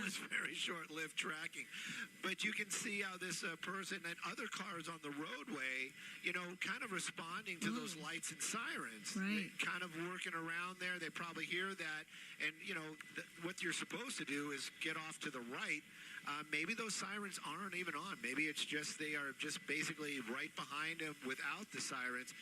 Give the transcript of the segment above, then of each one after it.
It was very short-lived tracking. But you can see how this person and other cars on the roadway, kind of responding to those lights and sirens. Right. Kind of working around there. They probably hear that. And, what you're supposed to do is get off to the right. Maybe those sirens aren't even on. Maybe it's just they are just basically right behind him without the sirens.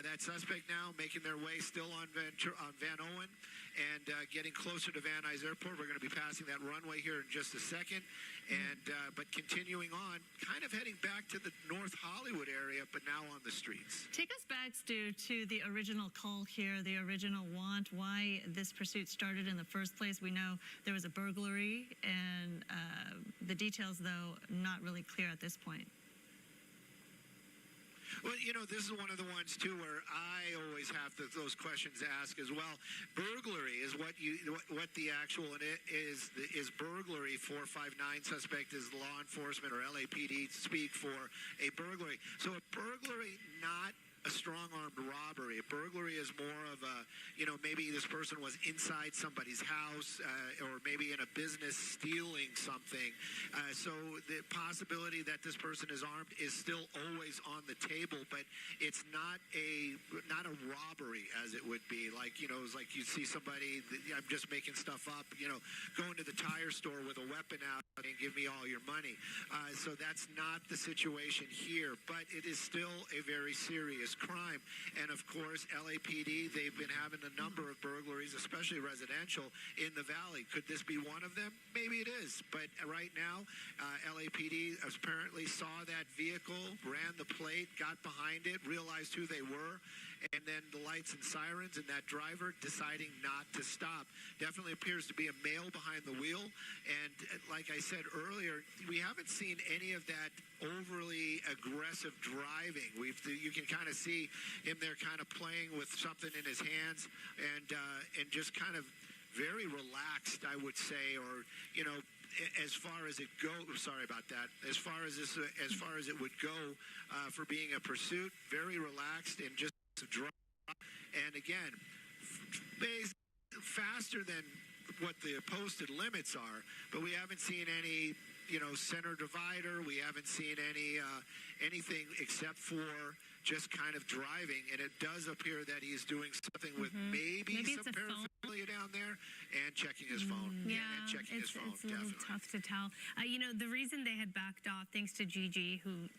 That suspect now making their way still on Van Owen and getting closer to Van Nuys Airport. We're going to be passing that runway here in just a second. And but continuing on, kind of heading back to the North Hollywood area, but now on the streets. Take us back, Stu, to the original call here, the original want, why this pursuit started in the first place. We know there was a burglary, and the details, though, not really clear at this point. Well, this is one of the ones, too, where I always have those questions asked as well. Burglary is what the actual is burglary. 459 suspect is law enforcement or LAPD speak for a burglary. So a burglary, not a strong-armed robbery. A burglary is more of a, maybe this person was inside somebody's house or maybe in a business stealing something. So the possibility that this person is armed is still always on the table, but it's not a robbery as it would be. Like, it's like you see somebody, I'm just making stuff up, going to the tire store with a weapon out and give me all your money. So that's not the situation here, but it is still a very serious crime. And of course, LAPD, they've been having a number of burglaries, especially residential, in the valley. Could this be one of them? Maybe it is. But right now, LAPD apparently saw that vehicle, ran the plate, got behind it, realized who they were, and then the lights and sirens, and that driver deciding not to stop. Definitely appears to be a male behind the wheel. And like I said earlier, we haven't seen any of that overly aggressive driving. You can kind of see him there kind of playing with something in his hands and just kind of very relaxed, I would say, or, as far as it goes, sorry about that, as far as it would go for being a pursuit, very relaxed and just drive. And again, faster than what the posted limits are, but we haven't seen any, center divider. We haven't seen anything except for just kind of driving, and it does appear that he's doing something with maybe some paraphernalia down there and checking his phone. And checking his phone. It's a little tough to tell. The reason they had backed off, thanks to Gigi, who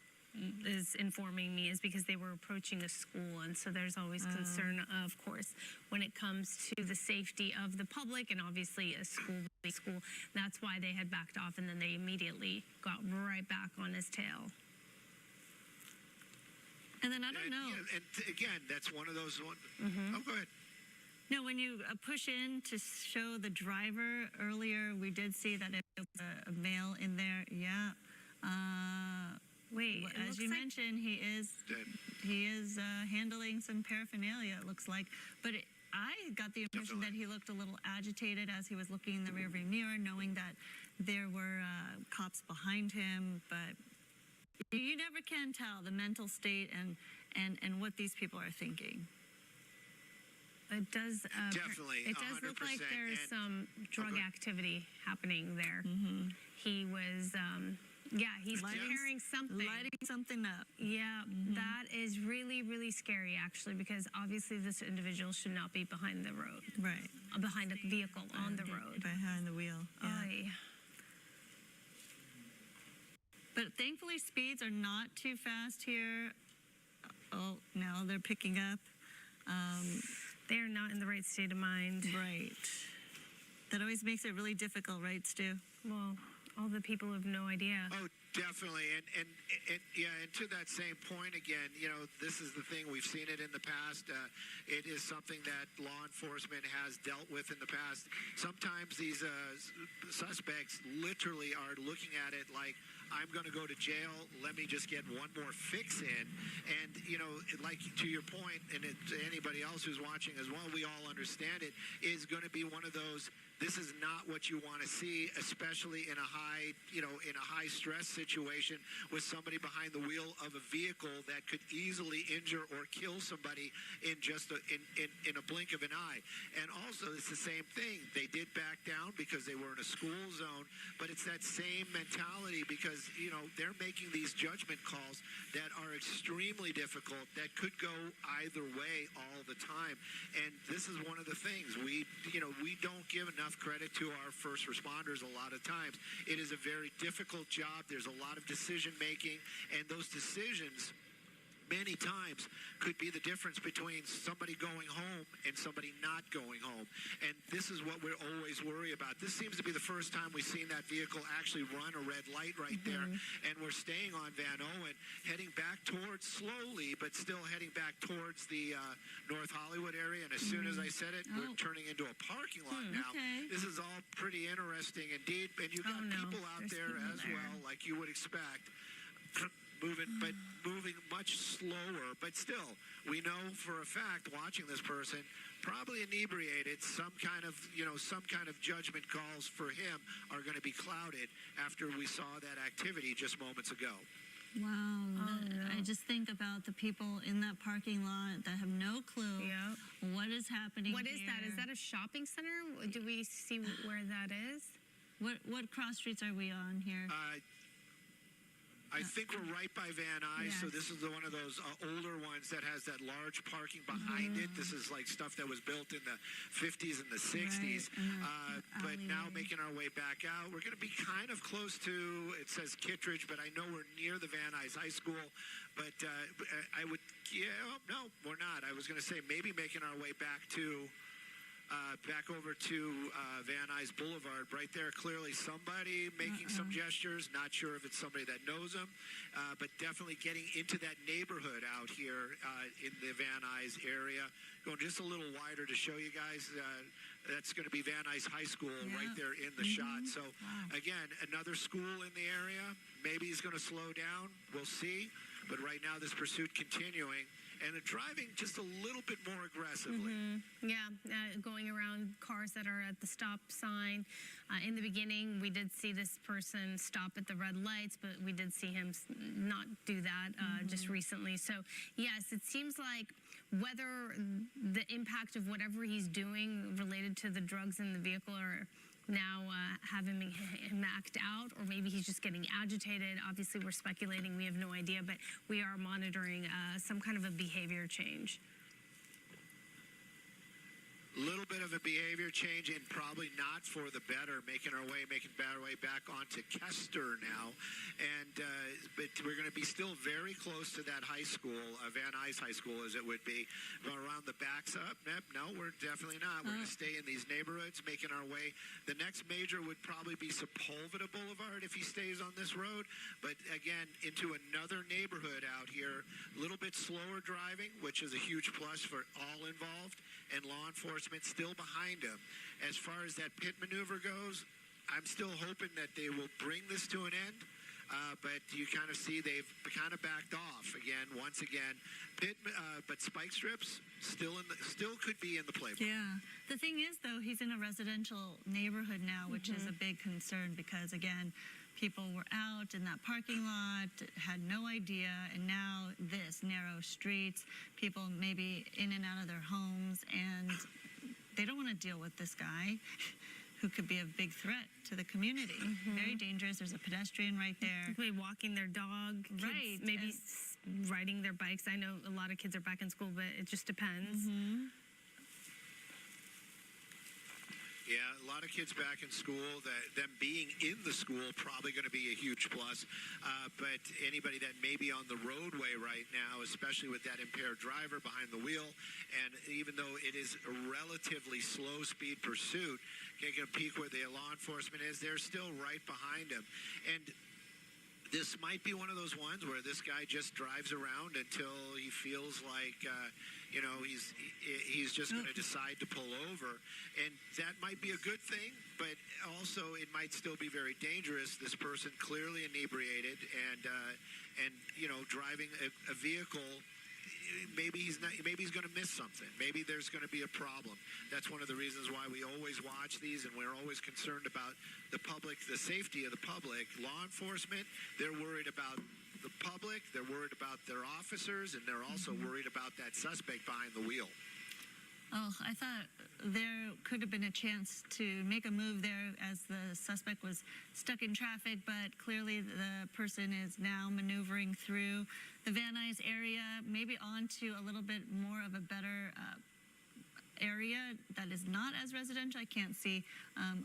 is informing me, is because they were approaching a school, and so there's always concern, of course, when it comes to the safety of the public and obviously a school. That's why they had backed off, and then they immediately got right back on his tail. And then I don't know. And again, that's one of those ones. Oh, go ahead. No, when you push in to show the driver earlier, we did see that it was a male in there. Yeah. Wait, as you mentioned, he is handling some paraphernalia, it looks like. But I got the impression that he looked a little agitated as he was looking in the rearview mirror, knowing that there were cops behind him. But you never can tell the mental state and what these people are thinking. It does definitely. It does look like there's some drug activity happening there. He was, he's carrying something. Lighting something up. Yeah, that is really, really scary, actually, because obviously this individual should not be behind the road. Right. Behind a vehicle on the road. Behind the wheel. Yeah. But thankfully, speeds are not too fast here. Oh, now they're picking up. They're not in the right state of mind. Right. That always makes it really difficult, right, Stu? Well, all the people have no idea. Oh, definitely. And to that same point again, this is the thing. We've seen it in the past. It is something that law enforcement has dealt with in the past. Sometimes these suspects literally are looking at it like, I'm going to go to jail. Let me just get one more fix in. And, like to your point, and to anybody else who's watching as well, we all understand it, is going to be one of those This is not what you want to see, especially in a high stress situation with somebody behind the wheel of a vehicle that could easily injure or kill somebody in just in a blink of an eye. And also, it's the same thing. They did back down because they were in a school zone, but it's that same mentality because, they're making these judgment calls that are extremely difficult, that could go either way all the time. And this is one of the things. We don't give enough credit to our first responders a lot of times. It is a very difficult job. There's a lot of decision making, and those decisions many times could be the difference between somebody going home and somebody not going home. And this is what we're always worried about. This seems to be the first time we've seen that vehicle actually run a red light right there. And we're staying on Van Owen, heading back towards, slowly, but still heading back towards the North Hollywood area. And as soon as I said it, we're turning into a parking lot now. Okay. This is all pretty interesting indeed. And you've got people out there as well, like you would expect. Moving much slower, but still, we know for a fact, watching this person, probably inebriated. Some kind of judgment calls for him are going to be clouded after we saw that activity just moments ago. Wow. No. I just think about the people in that parking lot that have no clue what is happening. What is here. that? Is that a shopping center? Do we see where that is? What cross streets are we on here? I think we're right by Van Nuys, so Yes. this is one of those older ones that has that large parking behind it. This is like stuff that was built in the 50s and the 60s. Right. But now Alleyway. making our way back out, we're going to be kind of close to, it says Kittredge, but I know we're near the Van Nuys High School. But no, we're not. I was going to say maybe making our way back over to Van Nuys Boulevard. Right there, clearly somebody making some gestures. Not sure if it's somebody that knows them, but definitely getting into that neighborhood out here in the Van Nuys area. Going just a little wider to show you guys. That's going to be Van Nuys High School right there in the shot. So, again, another school in the area. Maybe he's going to slow down. We'll see. But right now, this pursuit continuing. And driving just a little bit more aggressively. Going around cars that are at the stop sign. In the beginning, we did see this person stop at the red lights, but we did see him not do that just recently. So, yes, it seems like whether the impact of whatever he's doing related to the drugs in the vehicle or now having him act out, or maybe he's just getting agitated. Obviously, we're speculating. We have no idea, but we are monitoring some kind of a behavior change. Little bit of a behavior change, and probably not for the better. Making our way back onto Kester now, and but we're going to be still very close to that high school, Van Nuys High School, as it would be. But around the backs up, no, we're definitely not. We're going to stay in these neighborhoods, making our way. The next major would probably be Sepulveda Boulevard if he stays on this road. But again, into another neighborhood out here, a little bit slower driving, which is a huge plus for all involved, and law enforcement still behind him. As far as that pit maneuver goes, I'm still hoping that they will bring this to an end. But you kind of see they've kind of backed off once again. But spike strips still could be in the playbook. Yeah. The thing is, though, he's in a residential neighborhood now, which is a big concern because, again, people were out in that parking lot, had no idea, and now this narrow streets, people maybe in and out of their homes, and they don't want to deal with this guy who could be a big threat to the community. Very dangerous. There's a pedestrian right there. Maybe walking their dog, kids Right, maybe riding their bikes. I know a lot of kids are back in school, but it just depends. Yeah, a lot of kids back in school. Them being in the school probably going to be a huge plus. But anybody that may be on the roadway right now, especially with that impaired driver behind the wheel, and even though it is a relatively slow speed pursuit, can't get a peek where the law enforcement is. They're still right behind him, and this might be one of those ones where this guy just drives around until he feels like, he's just going to decide to pull over. And that might be a good thing, but also it might still be very dangerous. This person clearly inebriated and driving a vehicle maybe he's not. Maybe he's going to miss something. Maybe there's going to be a problem. That's one of the reasons why we always watch these, and we're always concerned about the public, the safety of the public. Law enforcement, they're worried about the public. They're worried about their officers, and they're also worried about that suspect behind the wheel. Oh, I thought there could have been a chance to make a move there as the suspect was stuck in traffic, but clearly the person is now maneuvering through the Van Nuys area, maybe onto a little bit more of a better area that is not as residential. I can't see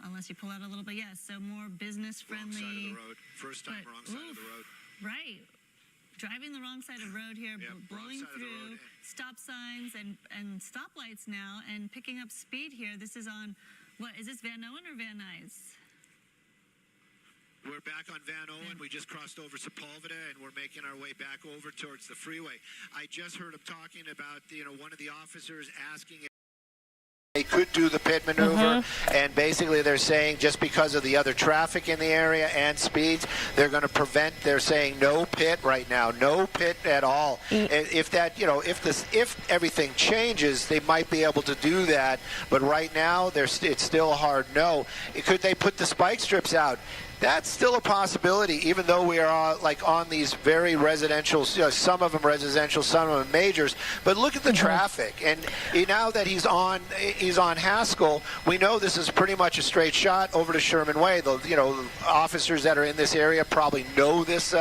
unless you pull out a little bit. Yes, so more business friendly. Wrong side of the road. First time, wrong side of the road. Right. Driving the wrong side of the road here, blowing through stop signs and stoplights now, and picking up speed here. This is on, what, is this Van Owen or Van Nuys? We're back on Van Owen. We just crossed over Sepulveda, and we're making our way back over towards the freeway. I just heard him talking about, one of the officers asking if they could do the pit maneuver, and basically they're saying just because of the other traffic in the area and speeds, they're going to prevent. They're saying no pit right now, no pit at all. If that, if everything changes, they might be able to do that. But right now, it's still a hard no. Could they put the spike strips out? That's still a possibility, even though we are on these very residential, some of them residential, some of them majors. But look at the traffic, and now that he's on Haskell, we know this is pretty much a straight shot over to Sherman Way. The officers that are in this area probably know this.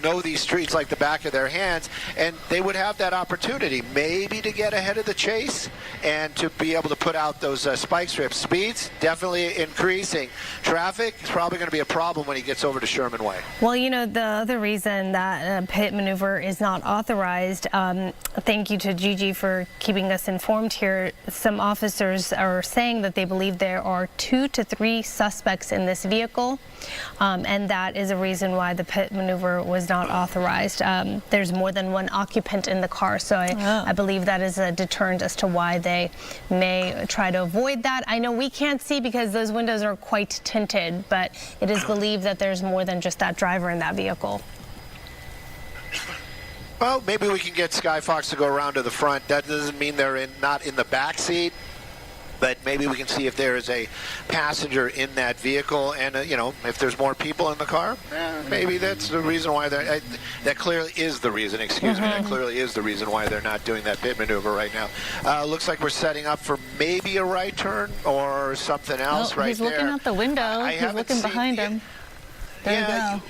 Know these streets like the back of their hands, and they would have that opportunity maybe to get ahead of the chase and to be able to put out those spike strips. Speeds definitely increasing. Traffic is probably going to be a problem when he gets over to Sherman Way. Well, the other reason that pit maneuver is not authorized, thank you to Gigi for keeping us informed here. Some officers are saying that they believe there are 2 to 3 suspects in this vehicle, and that is a reason why the pit maneuver was not authorized. There's more than one occupant in the car, so I believe that is a deterrent as to why they may try to avoid that. I know we can't see because those windows are quite tinted, but it is believed that there's more than just that driver in that vehicle. Well, maybe we can get Sky Fox to go around to the front. That doesn't mean they're not in the back seat. But maybe we can see if there is a passenger in that vehicle, and if there's more people in the car, maybe that's the reason why they're. That clearly is the reason. Excuse me. That clearly is the reason why they're not doing that pit maneuver right now. Looks like we're setting up for maybe a right turn or something else right there. He's looking out the window. He's looking behind him. There you go.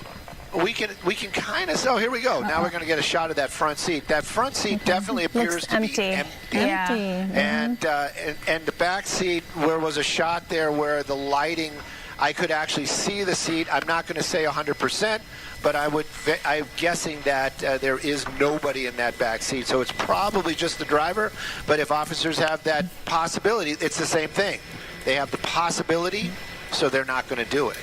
We can kind of. Oh, here we go. Now we're going to get a shot of that front seat. That front seat definitely appears to be empty. Yeah. And the back seat, where was a shot there where the lighting, I could actually see the seat. I'm not going to say 100%, but I'm guessing that there is nobody in that back seat. So it's probably just the driver. But if officers have that possibility, it's the same thing. They have the possibility, so they're not going to do it.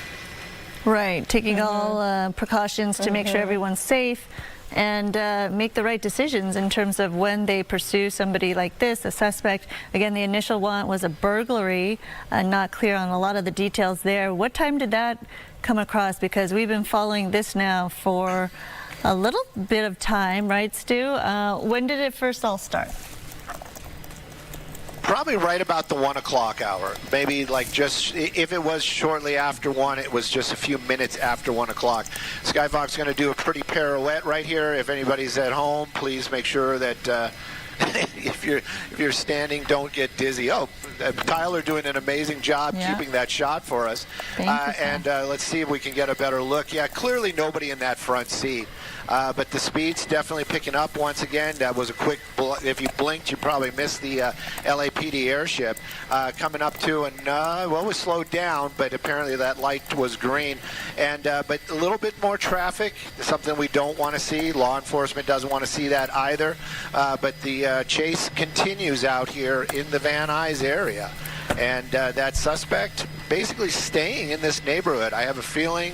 Right, taking all precautions to make sure everyone's safe and make the right decisions in terms of when they pursue somebody like this, a suspect. Again, the initial one was a burglary, not clear on a lot of the details there. What time did that come across? Because we've been following this now for a little bit of time, right, Stu? When did it first all start? Probably right about the 1 o'clock hour. Maybe if it was shortly after 1, it was just a few minutes after 1 o'clock. Skyfox is going to do a pretty pirouette right here. If anybody's at home, please make sure that if you're standing, don't get dizzy. Oh, Tyler doing an amazing job keeping that shot for us. And let's see if we can get a better look. Yeah, clearly nobody in that front seat. But the speed's definitely picking up once again. That was a quick, if you blinked, you probably missed the LAPD airship. Coming up to, and was slowed down, but apparently that light was green. And but a little bit more traffic, something we don't want to see. Law enforcement doesn't want to see that either. But the chase continues out here in the Van Nuys area. And that suspect basically staying in this neighborhood. I have a feeling...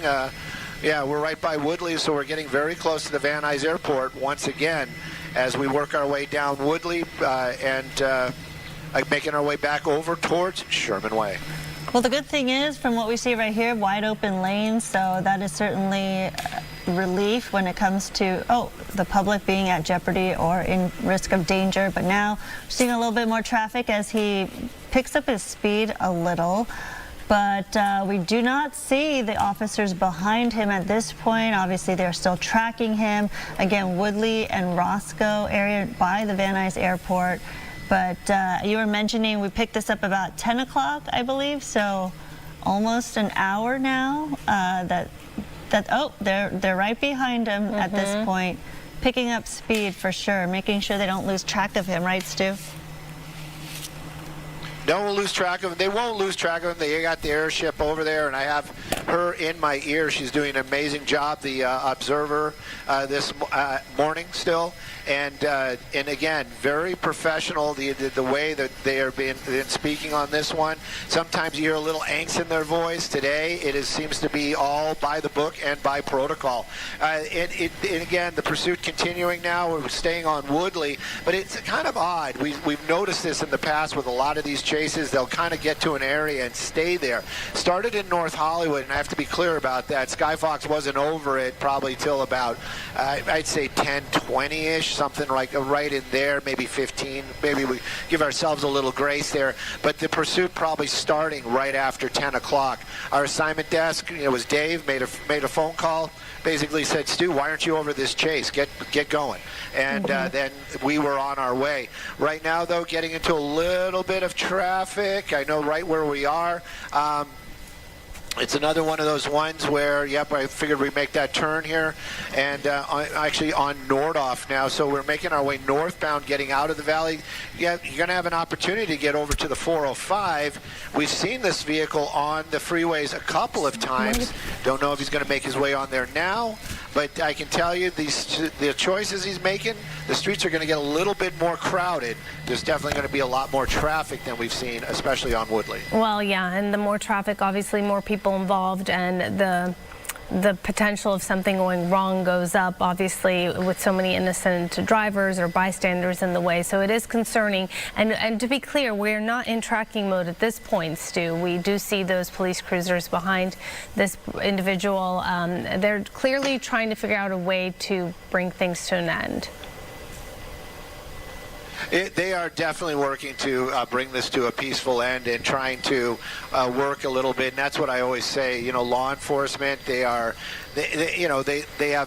Yeah, we're right by Woodley, so we're getting very close to the Van Nuys Airport once again as we work our way down Woodley and making our way back over towards Sherman Way. Well, the good thing is, from what we see right here, wide open lanes, so that is certainly relief when it comes to, the public being at jeopardy or in risk of danger. But now we're seeing a little bit more traffic as he picks up his speed a little. But we do not see the officers behind him at this point. Obviously, they're still tracking him. Again, Woodley and Roscoe area by the Van Nuys Airport. But you were mentioning we picked this up about 10 o'clock, I believe, so almost an hour now. They're right behind him at this point, picking up speed for sure, making sure they don't lose track of him, right, Stu? No one will lose track of him. They won't lose track of him. They got the airship over there, and I have her in my ear. She's doing an amazing job, the observer this morning still. And again, very professional, the way that they are been speaking on this one. Sometimes you hear a little angst in their voice. Today, seems to be all by the book and by protocol. And again, the pursuit continuing now. We're staying on Woodley, but it's kind of odd. We've noticed this in the past with a lot of these chases. They'll kind of get to an area and stay there. Started in North Hollywood, and I have to be clear about that. Skyfox wasn't over it probably till about, I'd say 10:20-ish. Something like right in there, maybe 15. Maybe we give ourselves a little grace there. But the pursuit probably starting right after 10 o'clock. Our assignment desk, was Dave, made a phone call, basically said, Stu, why aren't you over this chase? Get going. And then we were on our way. Right now, though, getting into a little bit of traffic. I know right where we are. It's another one of those ones where, I figured we'd make that turn here. And actually on Nordhoff now, so we're making our way northbound, getting out of the valley. Yeah, you're going to have an opportunity to get over to the 405. We've seen this vehicle on the freeways a couple of times. Don't know if he's going to make his way on there now. But I can tell you, the choices he's making, the streets are going to get a little bit more crowded. There's definitely going to be a lot more traffic than we've seen, especially on Woodley. Well, yeah, and the more traffic, obviously more people involved, and the potential of something going wrong goes up, obviously, with so many innocent drivers or bystanders in the way. So it is concerning. And to be clear, we're not in tracking mode at this point, Stu. We do see those police cruisers behind this individual. They're clearly trying to figure out a way to bring things to an end. They are definitely working to bring this to a peaceful end and trying to work a little bit. And that's what I always say. Law enforcement, they have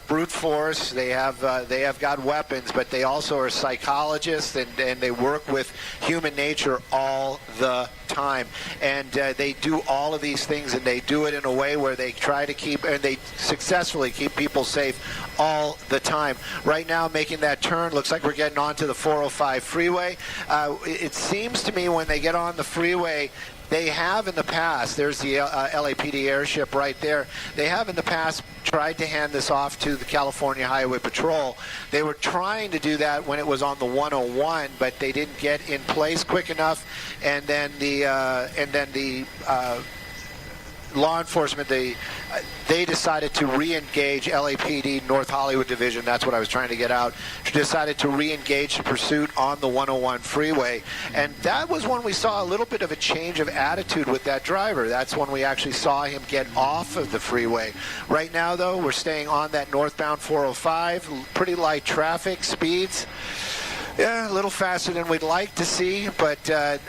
brute force. They have got weapons, but they also are psychologists, and they work with human nature all the time. And they do all of these things, and they do it in a way where they try to keep, and they successfully keep people safe all the time. Right now, making that turn, looks like we're getting onto the 405 freeway. It seems to me when they get on the freeway, they have in the past, there's the LAPD airship right there, they have in the past tried to hand this off to the California Highway Patrol. They were trying to do that when it was on the 101, but they didn't get in place quick enough, and then the law enforcement, they decided to re-engage LAPD North Hollywood Division. That's what I was trying to get out. Decided to re-engage the pursuit on the 101 freeway. And that was when we saw a little bit of a change of attitude with that driver. That's when we actually saw him get off of the freeway. Right now, though, we're staying on that northbound 405. Pretty light traffic speeds. Yeah, a little faster than we'd like to see, but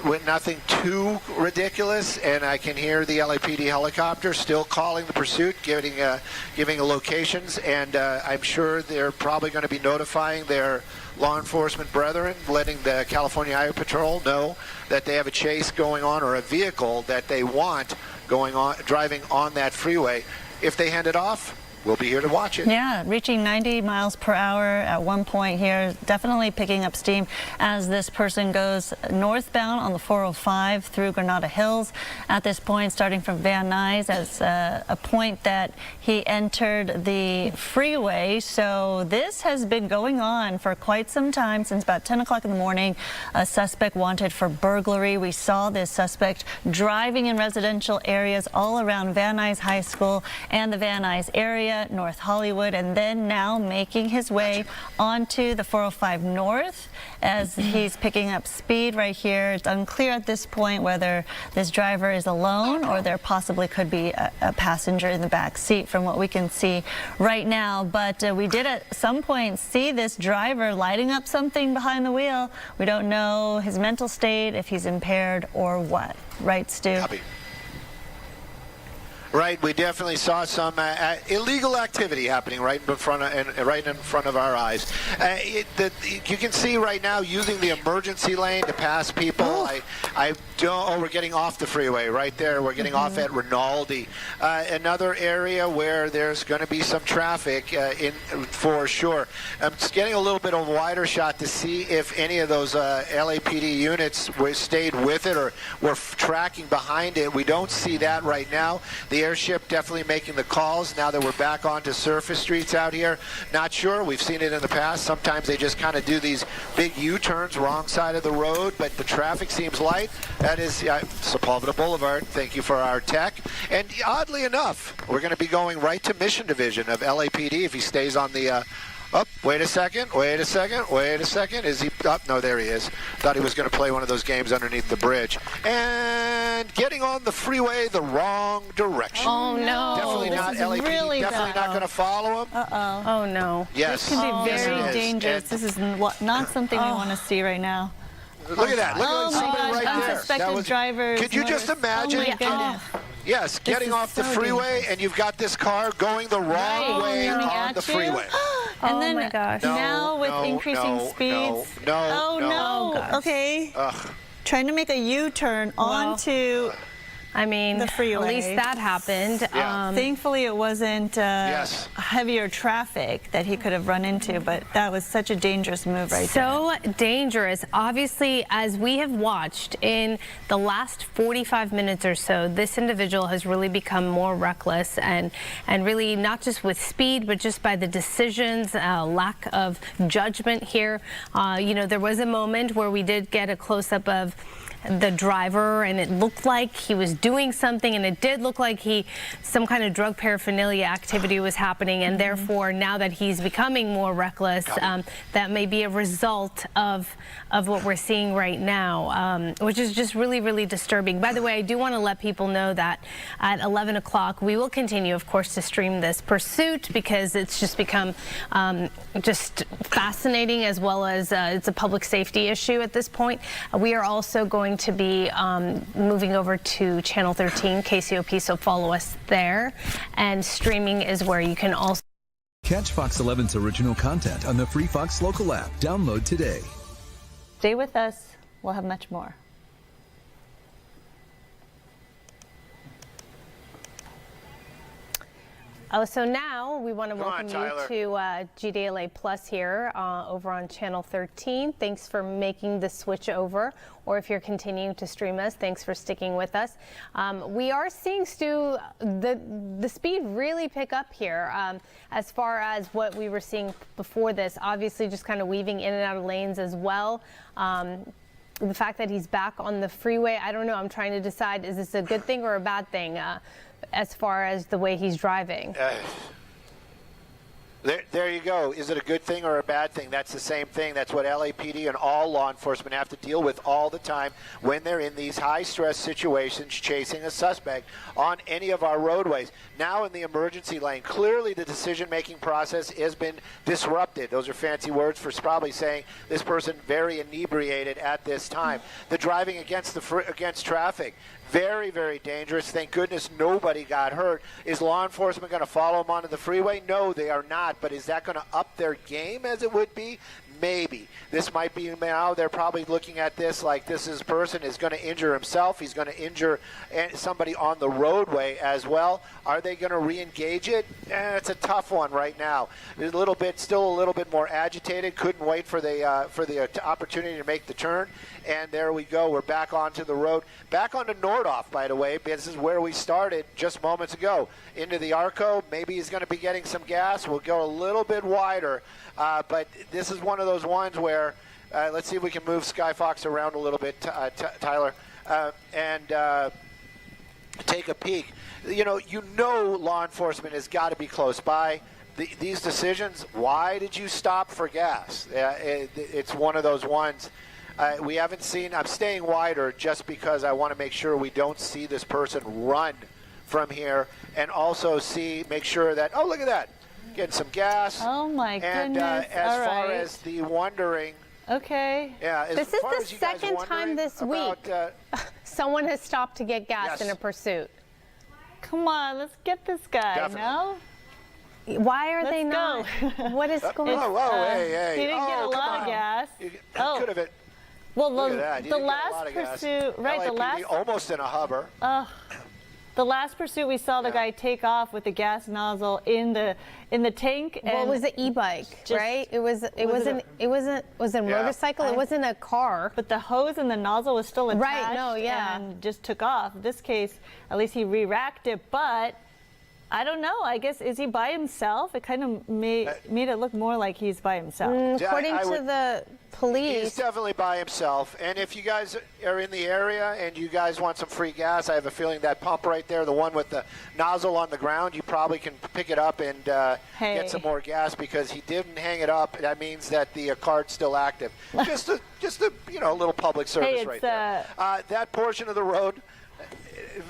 with nothing too ridiculous. And I can hear the LAPD helicopter still calling the pursuit, giving locations. And I'm sure they're probably going to be notifying their law enforcement brethren, letting the California Highway Patrol know that they have a chase going on or a vehicle that they want driving on that freeway. If they hand it off, we'll be here to watch it. Yeah, reaching 90 miles per hour at one point here, definitely picking up steam as this person goes northbound on the 405 through Granada Hills. At this point, starting from Van Nuys as a point that he entered the freeway. So this has been going on for quite some time, since about 10 o'clock in the morning. A suspect wanted for burglary. We saw this suspect driving in residential areas all around Van Nuys High School and the Van Nuys area. area, North Hollywood, and then now making his way onto the 405 North as he's picking up speed right here. It's unclear at this point whether this driver is alone or there possibly could be a passenger in the back seat from what we can see right now. But we did at some point see this driver lighting up something behind the wheel. We don't know his mental state, if he's impaired or what. Right, Stu? Copy. Right, we definitely saw some illegal activity happening right in front of our eyes. You can see right now using the emergency lane to pass people. We're getting off the freeway right there. We're getting off at Rinaldi. Another area where there's going to be some traffic for sure. I'm just getting a little bit of a wider shot to see if any of those LAPD units stayed with it or were tracking behind it. We don't see that right now. The airship definitely making the calls now that we're back onto surface streets out here. Not sure. We've seen it in the past. Sometimes they just kind of do these big U-turns wrong side of the road, but the traffic seems light. That is Sepulveda Boulevard. Thank you for our tech. And oddly enough, we're going to be going right to Mission Division of LAPD if he stays on the wait a second. Is he up? No, there he is. Thought he was going to play one of those games underneath the bridge. And getting on the freeway the wrong direction. Oh, no. Definitely not LAPD. Really definitely not going to follow him. Oh, no. Yes. This can be Yes, very it is. dangerous. And this is not something we want to see right now. look at that. Look at somebody right there. Unsuspected drivers. Could you just imagine? Oh, my goodness. Yes, getting is off the so freeway dangerous. and you've got this car going the wrong way coming on at the you. freeway. And Oh then my gosh. now with No, increasing no, speeds. no, oh no. Oh, gosh. Okay. Ugh. Trying to make a U-turn onto. I mean, The freeway. at least that happened. Yeah. Thankfully, it wasn't Yes. heavier traffic that he could have run into, but that was such a dangerous move right there. So dangerous. Obviously, as we have watched in the last 45 minutes or so, this individual has really become more reckless and really not just with speed, but just by the decisions, lack of judgment here. There was a moment where we did get a close-up of the driver, and it looked like he was doing something, and it did look like some kind of drug paraphernalia activity was happening, and therefore now that he's becoming more reckless, that may be a result of what we're seeing right now, which is just really, really disturbing. By the way, I do want to let people know that at 11 o'clock we will continue, of course, to stream this pursuit because it's just become just fascinating, as well as it's a public safety issue at this point. We are also going to be moving over to Channel 13 KCOP, so follow us there. And streaming is where you can also Catch Fox 11's original content on the free Fox Local app. Download today. Stay with us. We'll have much more. Oh, so now we want to welcome you Tyler. to GDLA Plus here over on Channel 13. Thanks for making the switch over, or if you're continuing to stream us, thanks for sticking with us. We are seeing, Stu, the speed really pick up here as far as what we were seeing before this. Obviously, just kind of weaving in and out of lanes as well. The fact that he's back on the freeway, I don't know. I'm trying to decide, is this a good thing or a bad thing? As far as the way he's driving. There you go. Is it a good thing or a bad thing? That's the same thing. That's what LAPD and all law enforcement have to deal with all the time when they're in these high-stress situations chasing a suspect on any of our roadways. Now in the emergency lane, clearly the decision-making process has been disrupted. Those are fancy words for probably saying this person very inebriated at this time. The driving against traffic. Very, very dangerous. Thank goodness nobody got hurt. Is law enforcement going to follow them onto the freeway? No, they are not. But is that going to up their game as it would be? Maybe. This might be now they're probably looking at this like this person is going to injure himself. He's going to injure somebody on the roadway as well. Are they going to re-engage it? It's a tough one right now. Still a little bit more agitated. Couldn't wait for the opportunity to make the turn. And there we go. We're back onto the road. Back onto Nordhoff, by the way. This is where we started just moments ago. Into the Arco. Maybe he's going to be getting some gas. We'll go a little bit wider. But this is one of those ones where, let's see if we can move Sky Fox around a little bit, Tyler. take a peek. You know law enforcement has got to be close by. These decisions, why did you stop for gas? It's one of those ones. We haven't seen, I'm staying wider just because I want to make sure we don't see this person run from here, and also make sure that, oh, look at that, getting some gas. Oh, my and, goodness. as All far right. as the wondering. Okay. Yeah, as This is far the as you guys second time wondering this about, week someone has stopped to get gas Yes. in a pursuit. Come on, let's get this guy, Definitely. no? Why are they Let's not? go. What is going on? whoa, hey. He didn't get a Oh, lot come of on. gas. You Oh. could have Well, Look at that. You the didn't get a last lot of gas. pursuit, right? The LAPD last, almost in a hover. the last pursuit, we saw the Yeah. guy take off with the gas nozzle in the tank. Well, and it was an e-bike, just- right? It was a Yeah. motorcycle. It wasn't a car. But the hose and the nozzle was still attached. Right, no, yeah. And just took off. In this case, at least he re-racked it, but I don't know. I guess, is he by himself? It kind of made it look more like he's by himself. Yeah, According I to would- the police, He's definitely by himself. And if you guys are in the area and you guys want some free gas, I have a feeling that pump right there, the one with the nozzle on the ground, you probably can pick it up and Hey. get some more gas because he didn't hang it up. That means that the card's still active. just a little public service Hey, right it's, there. That portion of the road,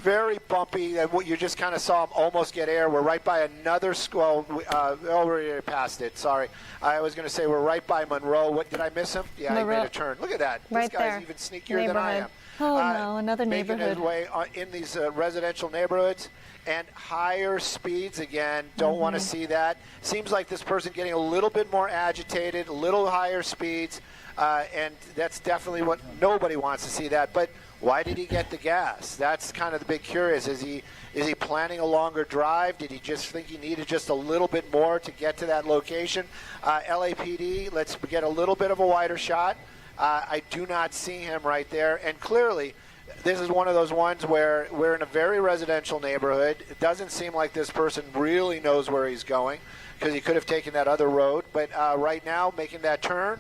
very bumpy. What you just kind of saw him almost get air. We're right by another school. We already passed it. Sorry, I was going to say we're right by Monroe. What did I miss him? Yeah, he made Monroe. a turn. Look at that. Right this guy's there. even sneakier than I am. Neighborhood. Oh, no, another making his neighborhood. way in these residential neighborhoods and higher speeds again. Don't want to see that. Seems like this person getting a little bit more agitated, a little higher speeds, and that's definitely what nobody wants to see that. But why did he get the gas? That's kind of the big curious. Is he planning a longer drive? Did he just think he needed just a little bit more to get to that location? LAPD, let's get a little bit of a wider shot. I do not see him right there. And clearly, this is one of those ones where we're in a very residential neighborhood. It doesn't seem like this person really knows where he's going because he could have taken that other road. But right now, making that turn,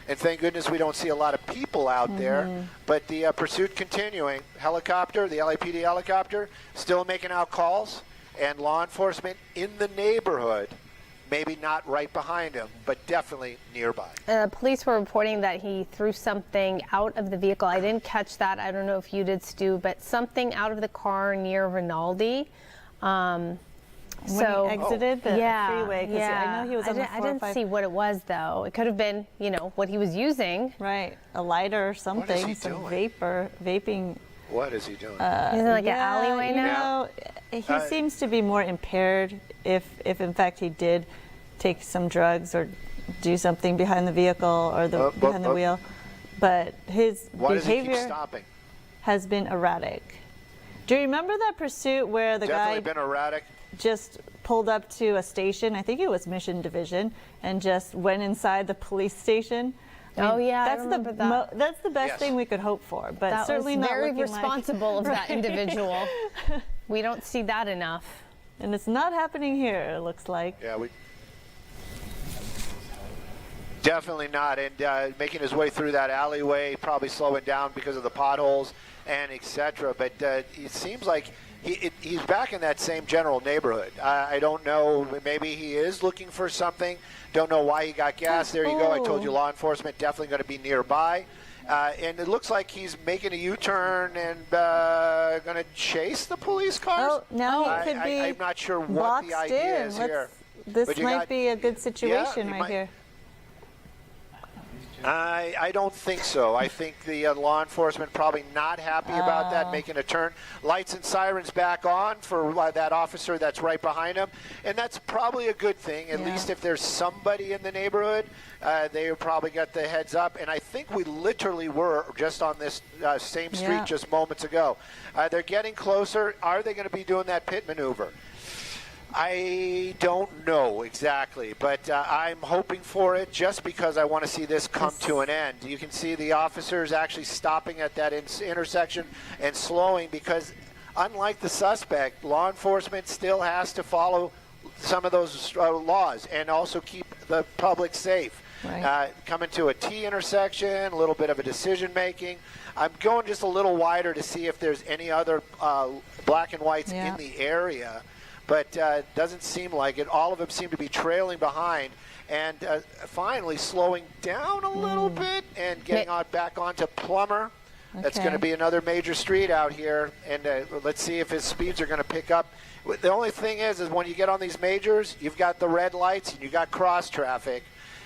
and thank goodness we don't see a lot of people out there. But the pursuit continuing. Helicopter, the LAPD helicopter, still making out calls. And law enforcement in the neighborhood, maybe not right behind him, but definitely nearby. police were reporting that he threw something out of the vehicle. I didn't catch that. I don't know if you did, Stu, but something out of the car near Rinaldi. When he exited the freeway, because I know he was on the 405. I didn't see what it was, though. It could have been, what he was using. Right, a lighter or something, he some doing? vaping. What is he doing? Isn't it like an alleyway you now? know, he seems to be more impaired if in fact he did take some drugs or do something behind the vehicle or behind the wheel. But his Why does he keep behavior stopping? has been erratic. Do you remember that pursuit where the Definitely guy been erratic. just pulled up to a station, I think it was Mission Division, and just went inside the police station? Oh, yeah, I that's remember that. That's the best Yes. thing we could hope for, but That certainly was not very looking responsible of that individual. We don't see that enough. And it's not happening here, it looks like. Yeah, we definitely not. And making his way through that alleyway, probably slowing down because of the potholes and etc. But it seems like he's back in that same general neighborhood. I don't know. Maybe he is looking for something. Don't know why he got gas. There you go. I told you, law enforcement definitely going to be nearby. And it looks like he's making a U-turn and going to chase the police cars. Oh, now he could be I'm not sure what the boxed idea in. is here. This But you might got- be a good situation he right might- here. I don't think so. I think the law enforcement probably not happy about that, making a turn. Lights and sirens back on for that officer that's right behind him. And that's probably a good thing. At least if there's somebody in the neighborhood, they probably got the heads up. And I think we literally were just on this same street Yeah. just moments ago. They're getting closer. Are they going to be doing that pit maneuver? I don't know exactly, but I'm hoping for it just because I want to see this come to an end. You can see the officers actually stopping at that intersection and slowing because, unlike the suspect, law enforcement still has to follow some of those laws and also keep the public safe. Right. Coming to a T intersection, a little bit of a decision making. I'm going just a little wider to see if there's any other black and whites in the area, but doesn't seem like it. All of them seem to be trailing behind and finally slowing down a little bit and getting back onto Plummer. That's going to be another major street out here, and let's see if his speeds are going to pick up. The only thing is when you get on these majors, you've got the red lights and you got cross traffic.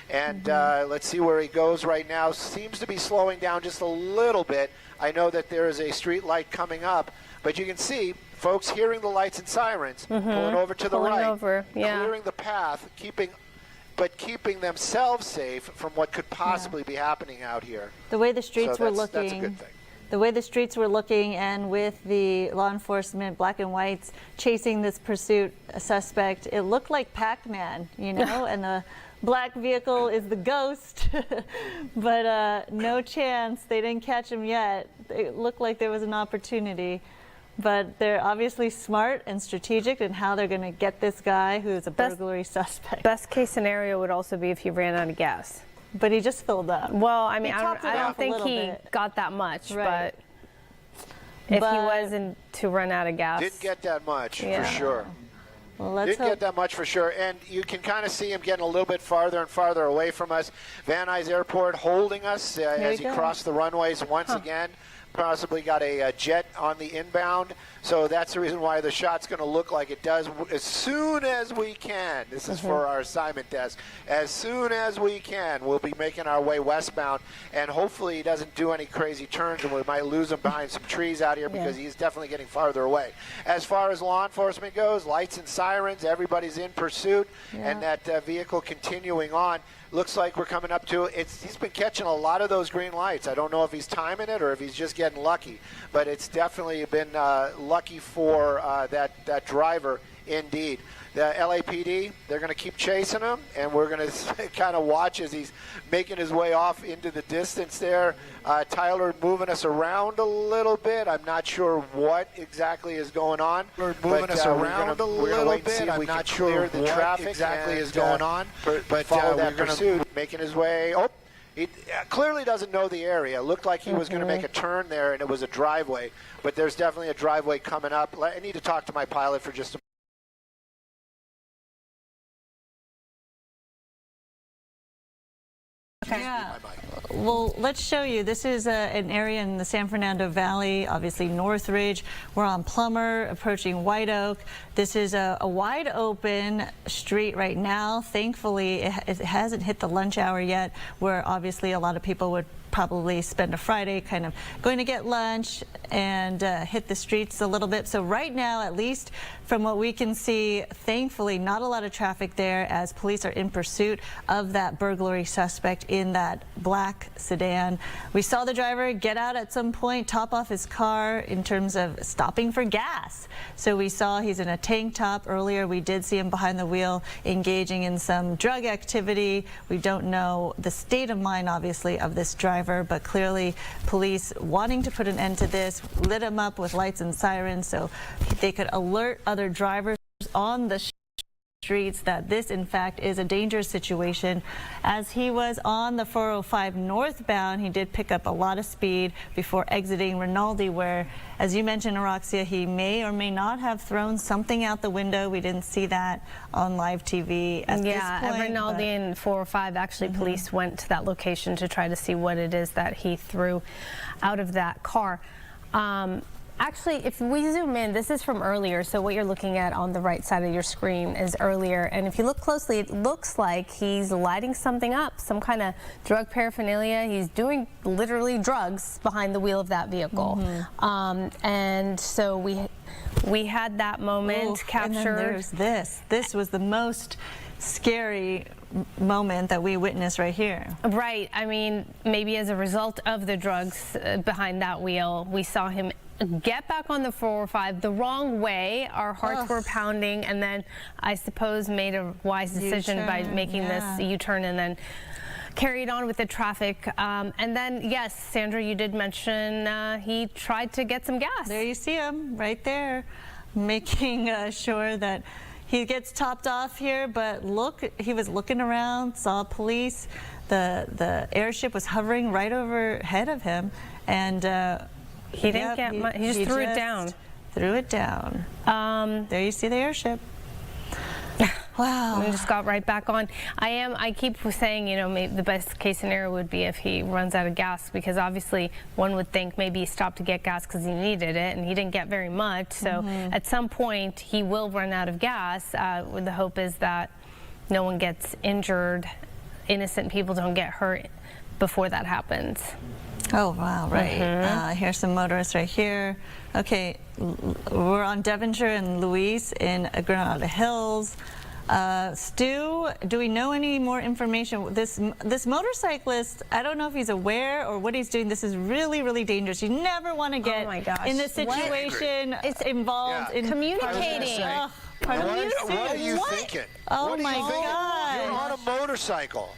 And let's see where he goes right now. Seems to be slowing down just a little bit. I know that there is a street light coming up, but you can see folks hearing the lights and sirens, pulling over to the right, clearing the path, keeping themselves safe from what could possibly be happening out here. The way the streets were looking, that's a good thing. The way the streets were looking, and with the law enforcement, black and whites, chasing this pursuit suspect, it looked like Pac-Man, you know, and the black vehicle is the ghost, but no chance. They didn't catch him yet. It looked like there was an opportunity, but they're obviously smart and strategic in how they're going to get this guy who's a burglary suspect. Best case scenario would also be if he ran out of gas. But he just filled up. Well, I mean, I topped it don't off a think little he bit. got that much, Right. but if he wasn't to run out of gas. Didn't get that much, Yeah. for sure. Well, let's Didn't get that much for sure, and you can kind of see him getting a little bit farther and farther away from us. Van Nuys Airport holding us as he crossed the runways once again. Possibly got a jet on the inbound, so that's the reason why the shot's going to look like it does. As soon as we can, this is for our assignment desk, as soon as we can, we'll be making our way westbound, and hopefully he doesn't do any crazy turns, and we might lose him behind some trees out here because he's definitely getting farther away. As far as law enforcement goes, lights and sirens, everybody's in pursuit, and that vehicle continuing on. Looks like we're coming up to it. He's been catching a lot of those green lights. I don't know if he's timing it or if he's just getting lucky, but it's definitely been lucky for that driver indeed. The LAPD, they're going to keep chasing him, and we're going to kind of watch as he's making his way off into the distance there. Tyler moving us around a little bit. I'm not sure what exactly is going on. We're moving us around a little bit. I'm not sure the traffic exactly is going on. But follow that pursuit, making his way. Oh, he clearly doesn't know the area. Looked like he was going to make a turn there, and it was a driveway. But there's definitely a driveway coming up. I need to talk to my pilot for just a Yeah. Well, let's show you. This is an area in the San Fernando Valley, obviously Northridge. We're on Plummer, approaching White Oak. This is a wide open street right now. Thankfully, it hasn't hit the lunch hour yet, where obviously a lot of people would probably spend a Friday kind of going to get lunch and hit the streets a little bit. So right now, at least from what we can see, thankfully not a lot of traffic there as police are in pursuit of that burglary suspect in that black sedan. We saw the driver get out at some point, top off his car in terms of stopping for gas. So we saw he's in a tank top. Earlier we did see him behind the wheel engaging in some drug activity. We don't know the state of mind obviously of this driver, but clearly police wanting to put an end to this lit him up with lights and sirens so they could alert other drivers on the streets that this in fact is a dangerous situation. As he was on the 405 northbound, he did pick up a lot of speed before exiting Rinaldi, where, as you mentioned, Araxia, he may or may not have thrown something out the window. We didn't see that on live TV at this point. At Rinaldi and 405, actually police went to that location to try to see what it is that he threw out of that car. Actually, if we zoom in, this is from earlier, so what you're looking at on the right side of your screen is earlier, and if you look closely, it looks like he's lighting something up, some kind of drug paraphernalia. He's doing literally drugs behind the wheel of that vehicle. And so we had that moment captured. And then there's this. This was the most scary moment that we witnessed right here. Right. I mean, maybe as a result of the drugs behind that wheel, we saw him get back on the 405 the wrong way. Our hearts were pounding, and then I suppose made a wise decision by making this U-turn and then carried on with the traffic. And then, yes, Sandra, you did mention he tried to get some gas. There you see him right there, making sure that he gets topped off here, but look, he was looking around, saw police. The airship was hovering right overhead of him, and he didn't get much. He just threw it down. Threw it down. There you see the airship. Wow. And just got right back on. I keep saying, you know, maybe the best case scenario would be if he runs out of gas, because obviously one would think maybe he stopped to get gas because he needed it and he didn't get very much. So at some point he will run out of gas. The hope is that no one gets injured, innocent people don't get hurt before that happens. Oh, wow, right. Here's some motorists right here. Okay, we're on Devonshire and Louise in Granada Hills. Stu, do we know any more information? This motorcyclist, I don't know if he's aware or what he's doing. This is really, really dangerous. You never want to get in this situation. It's involved in communicating. What are you thinking? Oh my God! You're on a motorcycle.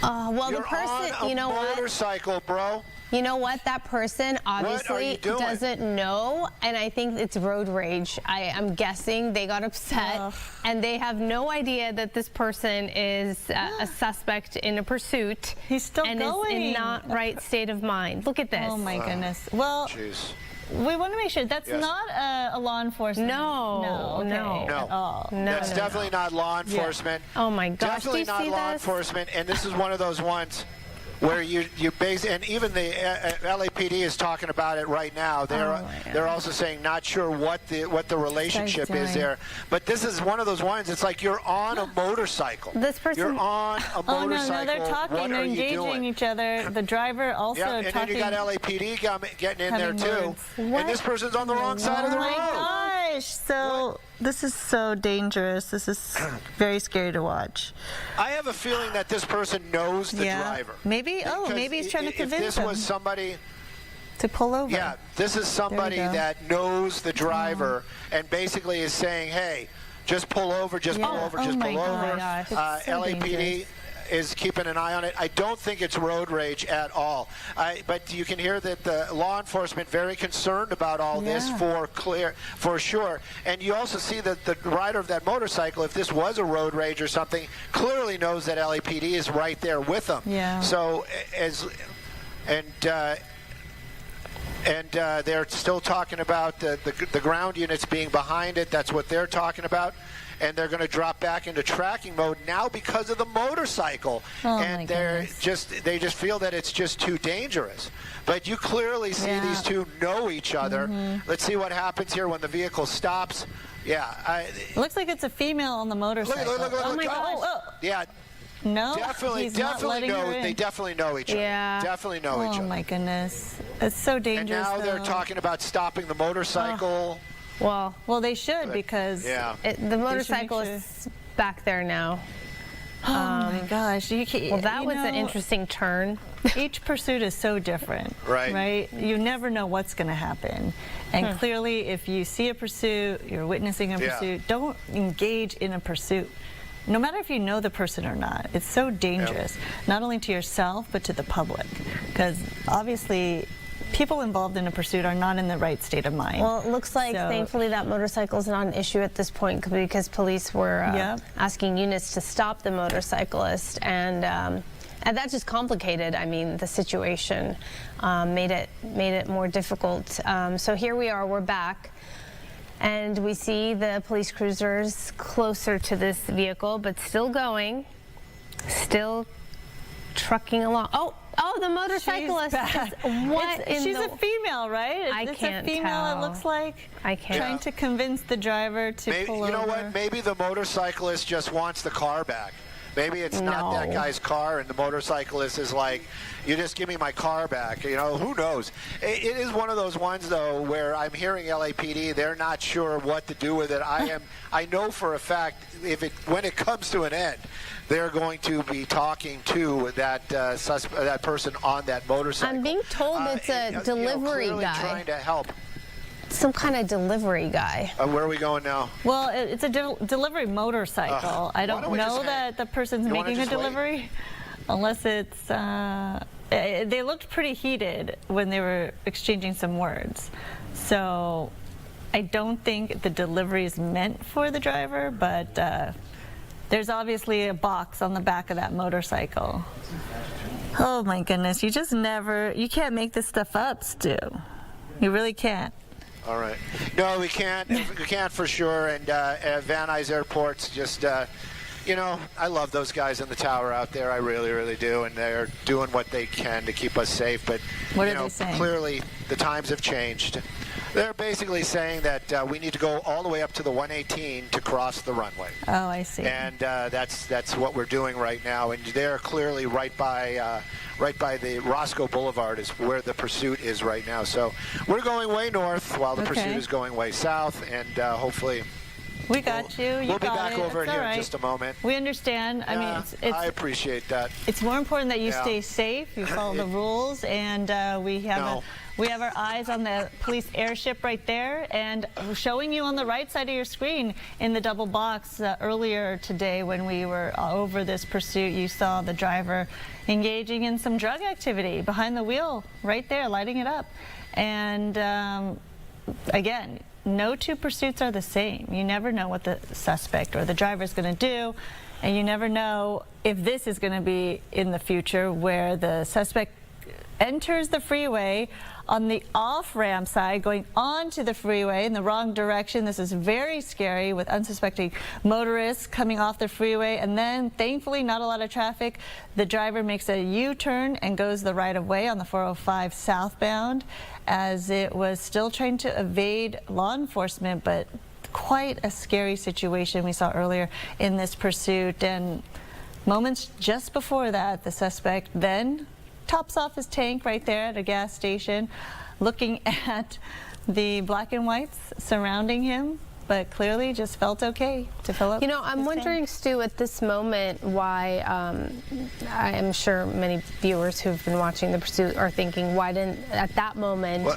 Well, You're the person, on you know a motorcycle, bro. You know what? That person obviously doesn't know, and I think it's road rage. I'm guessing they got upset, and they have no idea that this person is a suspect in a pursuit. He's still and going. is in not right state of mind. Look at this. Oh my goodness. Well, jeez. We want to make sure that's not a law enforcement. No, no, at all. No, that's definitely not law enforcement. Yeah. Oh my gosh, definitely not law enforcement. And this is one of those ones where you base, and even the LAPD is talking about it right now. They're also saying not sure what the relationship is there. But this is one of those ones. It's like you're on a motorcycle. This person. You're on a motorcycle. No, they're talking. What they're are you engaging doing? each other. The driver also and talking. then you got LAPD getting in there too. What? And this person's on the wrong side of the road. Oh my gosh! So this is so dangerous. This is very scary to watch. I have a feeling that this person knows the driver. Maybe. Maybe he's trying to convince if this was somebody to pull over. Yeah, this is somebody that knows the driver and basically is saying, "Hey, just pull over, just pull over, just pull over." LAPD is keeping an eye on it. I don't think it's road rage at all. But you can hear that the law enforcement very concerned about all this for sure. And you also see that the rider of that motorcycle, if this was a road rage or something, clearly knows that LAPD is right there with them. Yeah. So they're still talking about the ground units being behind it. That's what they're talking about. And they're going to drop back into tracking mode now because of the motorcycle. And they just feel that it's just too dangerous. But you clearly see these two know each other. Let's see what happens here when the vehicle stops. Yeah. It looks like it's a female on the motorcycle. Look. Oh my gosh. Yeah. No, definitely know. They definitely know each other. Yeah. Definitely know each other. Oh my goodness, it's so dangerous. And now they're talking about stopping the motorcycle. Well, they should, because the motorcycle is back there now. Oh my gosh! Well, that was an interesting turn. Each pursuit is so different, right? You never know what's going to happen, and clearly, if you see a pursuit, you're witnessing a pursuit, don't engage in a pursuit. No matter if you know the person or not, it's so dangerous, not only to yourself, but to the public. Because obviously, people involved in a pursuit are not in the right state of mind. Well, it looks like, thankfully, that motorcycle is not an issue at this point, because police were asking units to stop the motorcyclist. And that just complicated, the situation, made it more difficult. So here we are, we're back. And we see the police cruisers closer to this vehicle, but still going, still trucking along. Oh, the motorcyclist. She's a female, right? I can't It's a female, tell. it looks like. I can't. Trying to convince the driver to pull over. You know what? Maybe the motorcyclist just wants the car back. Maybe it's not that guy's car, and the motorcyclist is like, you just give me my car back. Who knows? It is one of those ones, though, where I'm hearing LAPD, they're not sure what to do with it. I know for a fact, when it comes to an end, they're going to be talking to that person on that motorcycle. I'm being told it's a delivery guy. Trying to help. Some kind of delivery guy. Where are we going now? Well, it's a delivery motorcycle. I don't know that the person's making a delivery, unless it's. They looked pretty heated when they were exchanging some words. So I don't think the delivery is meant for the driver, but there's obviously a box on the back of that motorcycle. Oh my goodness, you can't make this stuff up, Stu. You really can't. All right. No, we can't. We can't for sure. And Van Nuys Airport's just, I love those guys in the tower out there. I really, really do. And they're doing what they can to keep us safe. But, what are they saying? Clearly the times have changed. They're basically saying that we need to go all the way up to the 118 to cross the runway. Oh, I see. And that's what we're doing right now. And they're clearly right by the Roscoe Boulevard is where the pursuit is right now. So we're going way north while the pursuit is going way south. And hopefully we got you. We'll be back it. over it's here right. in just a moment. We understand. Yeah, I mean, I appreciate that. It's more important that you stay safe, you follow the rules, and we have our eyes on the police airship right there, and showing you on the right side of your screen in the double box earlier today when we were over this pursuit. You saw the driver engaging in some drug activity behind the wheel right there, lighting it up. And again, no two pursuits are the same. You never know what the suspect or the driver is going to do, and you never know if this is going to be in the future where the suspect enters the freeway on the off-ramp side, going onto the freeway in the wrong direction. This is very scary with unsuspecting motorists coming off the freeway, and then thankfully not a lot of traffic. The driver makes a U-turn and goes the right of way on the 405 southbound as it was still trying to evade law enforcement, but quite a scary situation we saw earlier in this pursuit. And moments just before that, the suspect then tops off his tank right there at a gas station, looking at the black and whites surrounding him, but clearly just felt okay to fill up. I'm wondering, Stu, at this moment, why I am sure many viewers who've been watching the pursuit are thinking, why didn't, at that moment,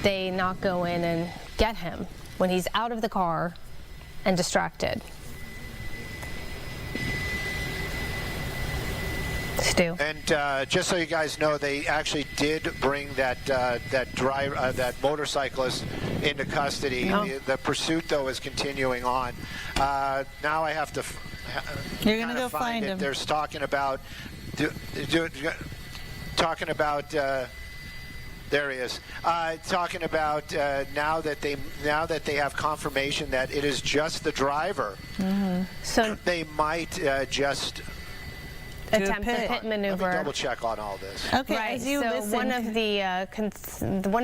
they not go in and get him when he's out of the car and distracted? Stu. And just so you guys know, they actually did bring that motorcyclist into custody. Oh. The pursuit, though, is continuing on. Now I have to. You're gonna go find him. There's talking about. Talking about. There he is. Talking about now that they have confirmation that it is just the driver. Mm-hmm. So they might just attempt a pit maneuver. Let me double check on all this. Okay. Right. So one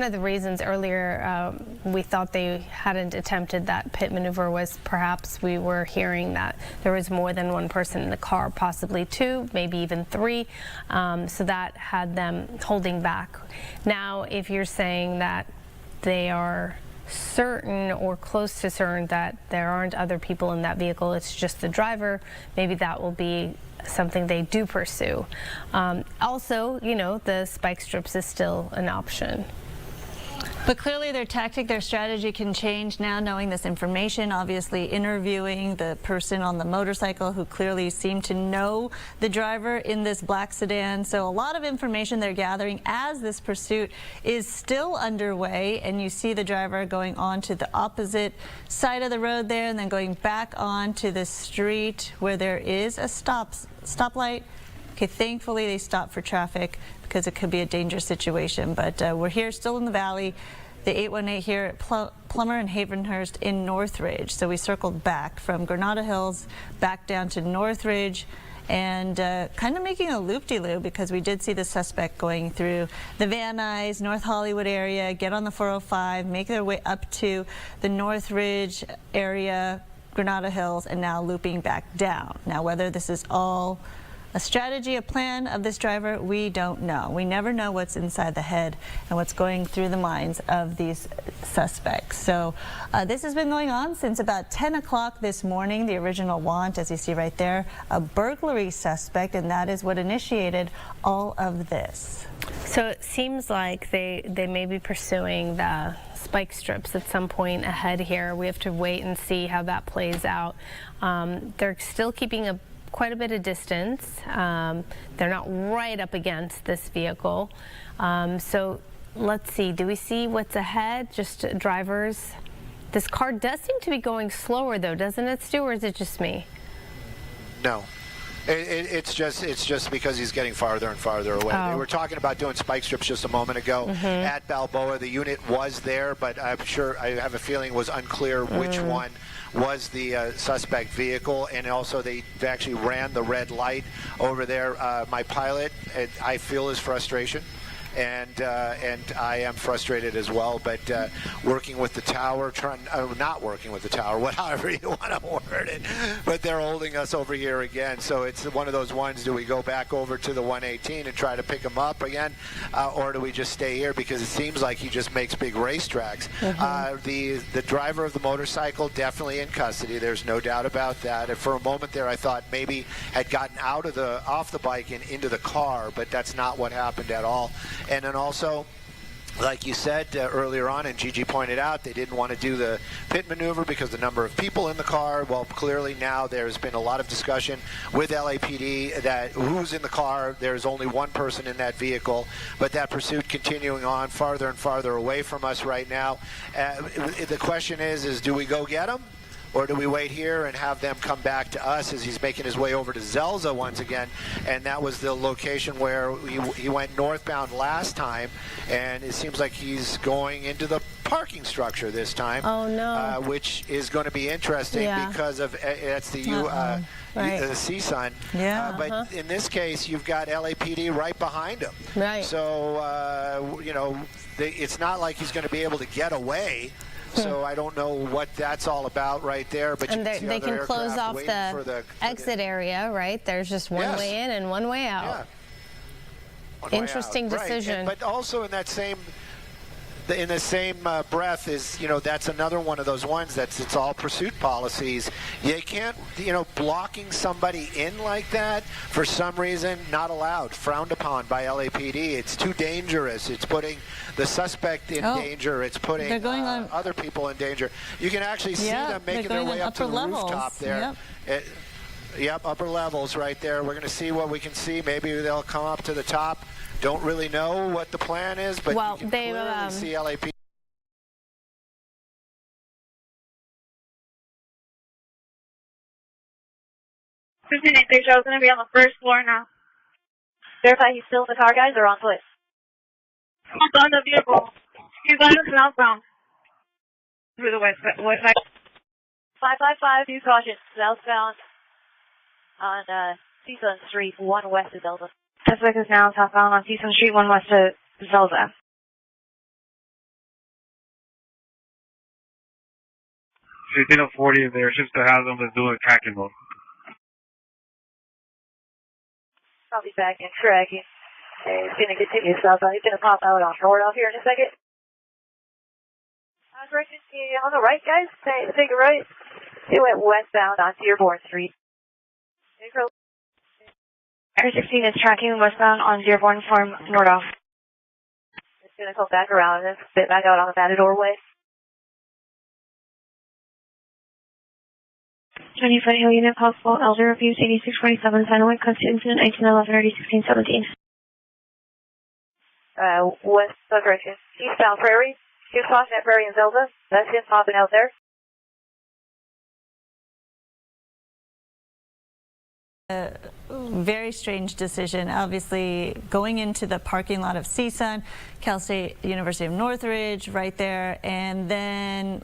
of the reasons earlier we thought they hadn't attempted that pit maneuver was perhaps we were hearing that there was more than one person in the car, possibly two, maybe even three. So that had them holding back. Now, if you're saying that they are certain or close to certain that there aren't other people in that vehicle, it's just the driver, maybe that will be something they do pursue. Also, the spike strips is still an option. But clearly their tactic, their strategy can change now knowing this information, obviously interviewing the person on the motorcycle who clearly seemed to know the driver in this black sedan. So a lot of information they're gathering as this pursuit is still underway, and you see the driver going on to the opposite side of the road there and then going back onto the street where there is a stoplight. Okay, thankfully they stopped for traffic because it could be a dangerous situation, but we're here still in the valley, the 818 here at Plummer and Havenhurst in Northridge. So we circled back from Granada Hills back down to Northridge and kind of making a loop-de-loop because we did see the suspect going through the Van Nuys, North Hollywood area, get on the 405, make their way up to the Northridge area, Granada Hills, and now looping back down. Now, whether this is all a strategy, a plan of this driver, we don't know. We never know what's inside the head and what's going through the minds of these suspects. So this has been going on since about 10 o'clock this morning. The original want, as you see right there, a burglary suspect, and that is what initiated all of this. So it seems like they may be pursuing the spike strips at some point ahead here. We have to wait and see how that plays out. They're still keeping quite a bit of distance. They're not right up against this vehicle. So let's see, do we see what's ahead? Just drivers This car does seem to be going slower, though, doesn't it, Stu, or is it just me? No. It's just because he's getting farther and farther away. Oh. They were talking about doing spike strips just a moment ago at Balboa. The unit was there, but I have a feeling it was unclear which one was the suspect vehicle, and also they actually ran the red light over there. My pilot, I feel his frustration. And I am frustrated as well, but working with the tower, not working with the tower, however you want to word it, but they're holding us over here again. So it's one of those ones, do we go back over to the 118 and try to pick him up again, or do we just stay here, because it seems like he just makes big racetracks. The driver of the motorcycle definitely in custody, there's no doubt about that. And for a moment there I thought maybe had gotten off the bike and into the car, but that's not what happened at all. And then also, like you said earlier on, and Gigi pointed out, they didn't want to do the pit maneuver because the number of people in the car. Well, clearly now there's been a lot of discussion with LAPD that who's in the car. There's only one person in that vehicle, but that pursuit continuing on farther and farther away from us right now. The question is do we go get him? Or do we wait here and have them come back to us as he's making his way over to Zelza once again? And that was the location where he went northbound last time, and it seems like he's going into the parking structure this time. Oh, no. Which is going to be interesting because of that's the CSUN. Yeah. But in this case, you've got LAPD right behind him. Right. So, it's not like he's going to be able to get away. So I don't know what that's all about right there. But and they can close off the exit area, right? There's just one way in and one way out. Yeah. Interesting decision. Right. But also in that same breath is, that's another one of those ones it's all pursuit policies. You can't, blocking somebody in like that for some reason, not allowed, frowned upon by LAPD. It's too dangerous. It's putting the suspect in danger. It's putting other people in danger. You can actually see them making their way up to the rooftop there. Yep, upper levels right there. We're going to see what we can see. Maybe they'll come up to the top. Don't really know what the plan is, but you can clearly see LAPD. Joe's going to be on the first floor now. Verify he's still in the car, guys, or on foot? He's on the vehicle. He's on the southbound. Through the west side. 555, use caution. Southbound on CSUN Street, 1 west of Delta. Suspect is now southbound on CSUN Street, 1 west of Zelza. Street 40 is there. Just to have them do a tracking mode. I'll be back in tracking. It's going to continue southbound. He's going to pop out on short off here in a second. Direction on the right, guys. Take a right. It went westbound on Dearborn Street. Air 16 is tracking westbound on Dearborn from Nordoff. It's going to come back around and spit back out on the Matador Way. 20 foot hill unit possible. Elder reviews 8627. Final one comes to incident 1911 or 1617. West direction. Eastbound Prairie. Use caution at Prairie and Zelda. That's him popping out there. Very strange decision. Obviously, going into the parking lot of CSUN, Cal State University of Northridge, right there, and then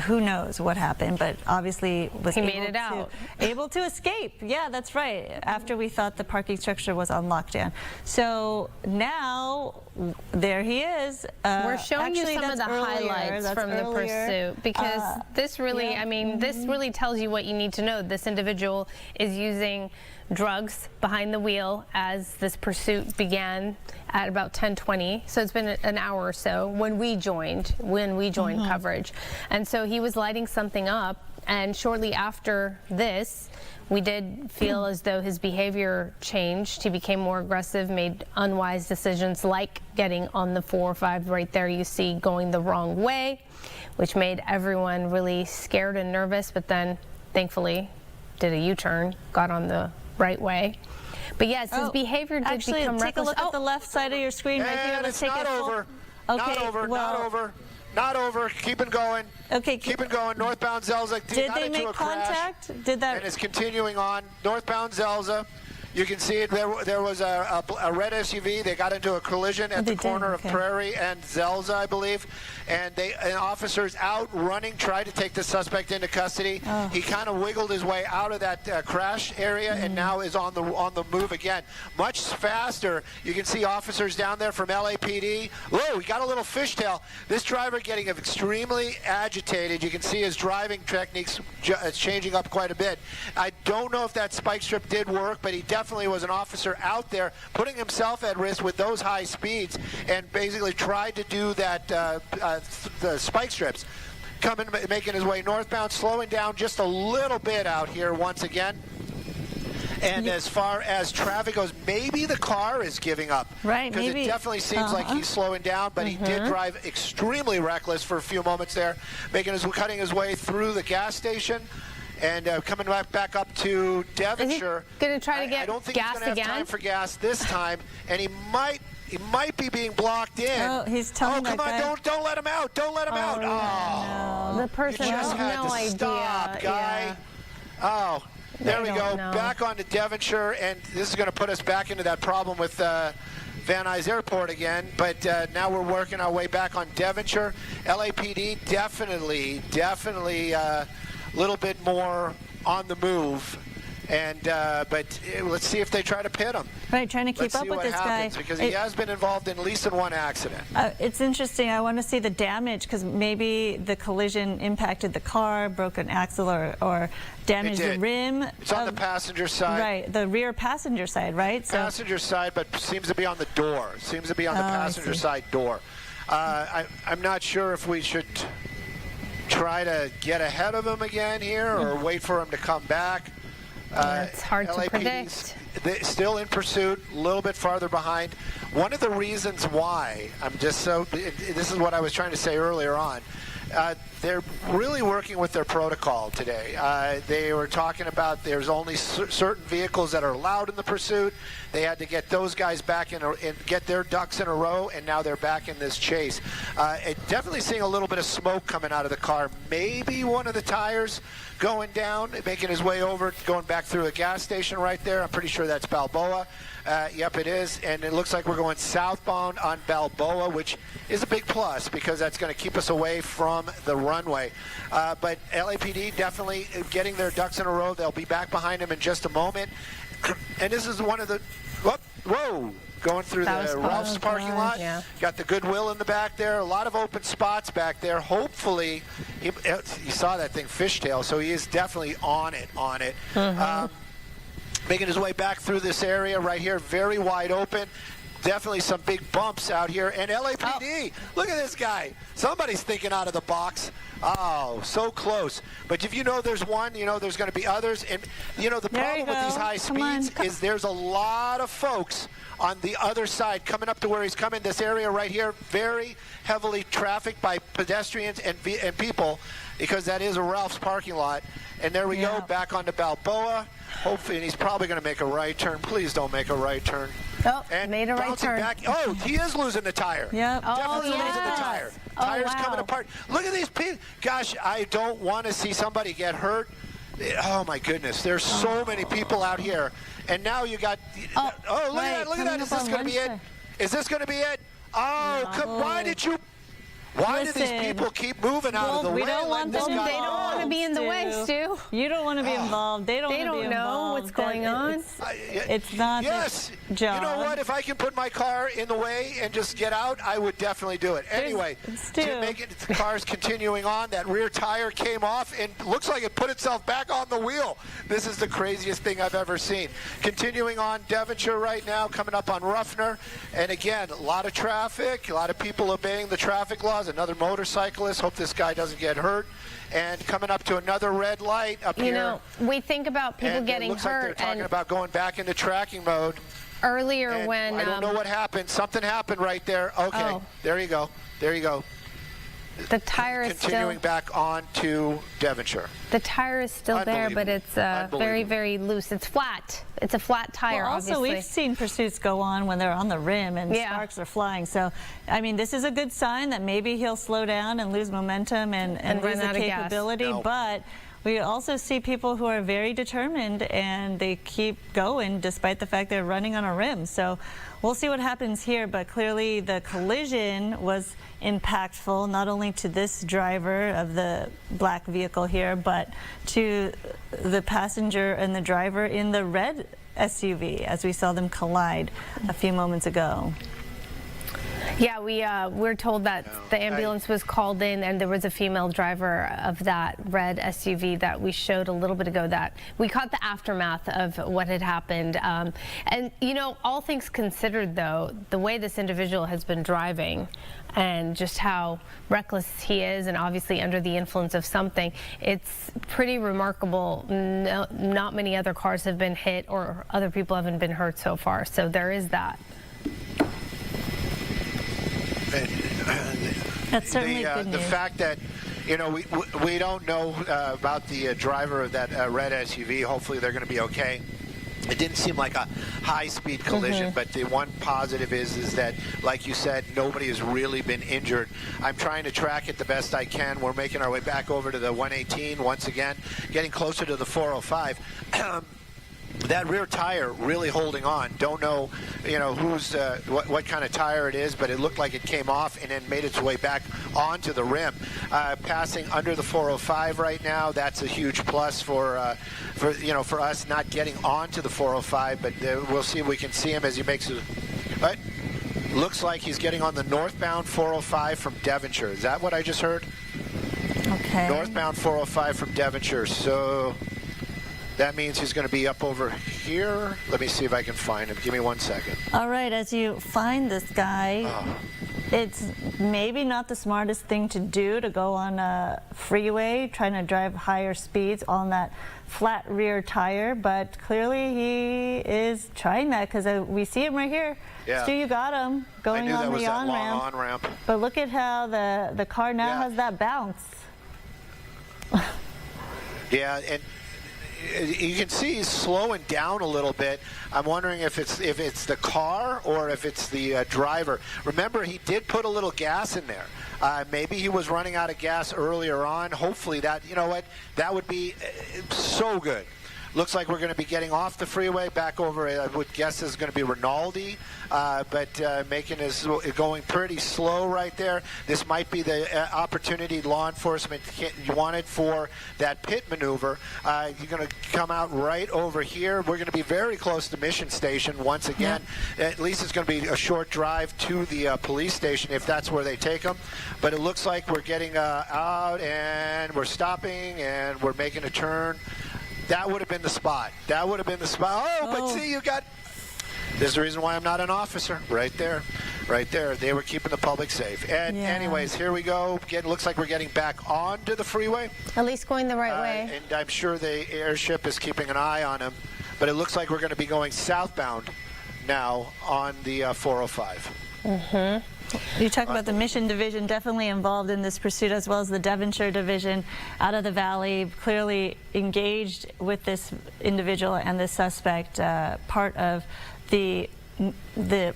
who knows what happened, but obviously was able to escape. Yeah, that's right. After we thought the parking structure was on lockdown. So now there he is. We're showing you some of the highlights from the pursuit because this really, this really tells you what you need to know. This individual is using drugs behind the wheel as this pursuit began at about 10:20. So it's been an hour or so when we joined coverage. And so he was lighting something up, and shortly after this, we did feel as though his behavior changed. He became more aggressive, made unwise decisions like getting on the 405 right there you see going the wrong way, which made everyone really scared and nervous, but then thankfully did a U-turn, got on the right way. But yes, his behavior did become reckless. Take a look at the left side of your screen right here. Let's take it over. Okay, not over. Not over. Keeping going. Okay. Keeping going. Northbound Zelza. Did got they into make a crash, contact? Did that? and it's continuing on. Northbound Zelza. You can see it. There was a red SUV. They got into a collision at the corner of Prairie and Zelza, I believe. And officers out running, tried to take the suspect into custody. Oh. He kind of wiggled his way out of that crash area and now is on the move again. Much faster. You can see officers down there from LAPD. Whoa, we got a little fishtail. This driver getting extremely agitated. You can see his driving techniques changing up quite a bit. I don't know if that spike strip did work, but he definitely was an officer out there putting himself at risk with those high speeds and basically tried to do that the spike strips. Making his way northbound, slowing down just a little bit out here once again. And as far as traffic goes, maybe the car is giving up. Right, because maybe. it definitely seems like he's slowing down, but he did drive extremely reckless for a few moments there, cutting his way through the gas station. And coming back up to Devonshire. Going to try to get I don't think gas he's going to have time for gas this time, and he might be being blocked in. Oh, he's telling come that on, guy. don't let him out. Don't let him out. No. The person you just has had no to idea. stop, guy. Yeah. Oh, there we They go. don't know. Back onto Devonshire, and this is going to put us back into that problem with Van Nuys Airport again. But now we're working our way back on Devonshire. LAPD definitely a little bit more on the move. And but let's see if they try to pit him. Right, trying to keep up with this guy. Because he has been involved in at least one accident. It's interesting. I want to see the damage because maybe the collision impacted the car, broke an axle, or damaged the rim. It's on the passenger side. Right, the rear passenger side, right? Passenger side, but seems to be on the door. Seems to be on the passenger side door. I'm not sure if we should try to get ahead of him again here or wait for him to come back. It's hard to predict. Still in pursuit, a little bit farther behind. One of the reasons why this is what I was trying to say earlier on. They're really working with their protocol today. They were talking about there's only certain vehicles that are allowed in the pursuit. They had to get those guys back and get their ducks in a row, and now they're back in this chase. Definitely seeing a little bit of smoke coming out of the car. Maybe one of the tires going down, making his way over, going back through a gas station right there. I'm pretty sure that's Balboa. Yep, it is. And it looks like we're going southbound on Balboa, which is a big plus because that's going to keep us away from the runway. But LAPD definitely getting their ducks in a row. They'll be back behind him in just a moment. And this is one of the... Whoa! Going through the Ralph's parking lot. Yeah. Got the Goodwill in the back there. A lot of open spots back there. Hopefully, he saw that thing fishtail, so he is definitely on it. Making his way back through this area right here, very wide open. Definitely some big bumps out here. And LAPD, look at this guy. Somebody's thinking out of the box. Oh, so close. But if you know there's one, you know there's going to be others. And, you know, the problem with these high speeds is there's a lot of folks on the other side coming up to where he's coming. This area right here, very heavily trafficked by pedestrians and people because that is a Ralph's parking lot. And there we go, back onto Balboa. Hopefully, and he's probably going to make a right turn. Please don't make a right turn. Oh, and made a right turn. Back. Oh, he is losing the tire. Yep. Definitely losing the tire. Tire's coming apart. Look at these people. Gosh, I don't want to see somebody get hurt. Oh, my goodness. There's so many people out here. And now you got... look at that. Look at that. Is this going to be it? Is this going to be it? Oh, why did you... Why do these people keep moving out of the way? We don't want them. They don't want to be in the way, Stu. You don't want to be involved. They don't know what's going on. It's not their job. You know what? If I can put my car in the way and just get out, I would definitely do it. Anyway, to make it, the car's continuing on. That rear tire came off and looks like it put itself back on the wheel. This is the craziest thing I've ever seen. Continuing on Devonshire right now, coming up on Ruffner. And again, a lot of traffic, a lot of people obeying the traffic laws. Another motorcyclist. Hope this guy doesn't get hurt. And coming up to another red light up here. You know, we think about people getting looks hurt. Like they're talking about going back into tracking mode. Earlier when... I don't know what happened. Something happened right there. Okay, there you go. There you go. The tire is continuing back on to Devonshire. The tire is still there, but it's very, very loose. It's flat. It's a flat tire, well, also, obviously. we've seen pursuits go on when they're on the rim and sparks are flying. So, I mean, this is a good sign that maybe he'll slow down and lose momentum and lose the capability. No. But we also see people who are very determined and they keep going despite the fact they're running on a rim. So we'll see what happens here, but clearly the collision was impactful not only to this driver of the black vehicle here, but to the passenger and the driver in the red SUV as we saw them collide a few moments ago. Yeah, we're told that the ambulance was called in and there was a female driver of that red SUV that we showed a little bit ago, that we caught the aftermath of what had happened. And, you know, all things considered, though, the way this individual has been driving and just how reckless he is and obviously under the influence of something, it's pretty remarkable. No, not many other cars have been hit or other people haven't been hurt so far. So there is that. That's certainly good news. The fact that, you know, we don't know about the driver of that red SUV. Hopefully they're going to be okay. It didn't seem like a high-speed collision, but the one positive is that, like you said, nobody has really been injured. I'm trying to track it the best I can. We're making our way back over to the 118 once again, getting closer to the 405. That rear tire really holding on. Don't know, you know, who's what kind of tire it is, but it looked like it came off and then made its way back onto the rim. Passing under the 405 right now. That's a huge plus for us not getting onto the 405. But we'll see if we can see him as he makes it. But looks like he's getting on the northbound 405 from Devonshire. Is that what I just heard? Okay. Northbound 405 from Devonshire. So that means he's going to be up over here. Let me see if I can find him. Give me 1 second. All right, as you find this guy, it's maybe not the smartest thing to do to go on a freeway trying to drive higher speeds on that flat rear tire, but clearly he is trying that because we see him right here. Yeah. Stu, you got him going on the on-ramp. But look at how the car now has that bounce. Yeah, and you can see he's slowing down a little bit. I'm wondering if it's the car or if it's the driver. Remember, he did put a little gas in there. Maybe he was running out of gas earlier on. Hopefully that, you know what, that would be so good. Looks like we're going to be getting off the freeway back over, I would guess is going to be Rinaldi, but making his going pretty slow right there. This might be the opportunity law enforcement wanted for that pit maneuver. You're going to come out right over here. We're going to be very close to Mission Station once again. At least it's going to be a short drive to the police station if that's where they take them. But it looks like we're getting out and we're stopping and we're making a turn. That would have been the spot. That would have been the spot. But see, you got... There's the reason why I'm not an officer. Right there. Right there. They were keeping the public safe. And anyways, here we go. Looks like we're getting back onto the freeway. At least going the right way. And I'm sure the airship is keeping an eye on him. But it looks like we're going to be going southbound now on the 405. Mm-hmm. You talk about the Mission Division definitely involved in this pursuit, as well as the Devonshire Division out of the valley, clearly engaged with this individual and this suspect, part of the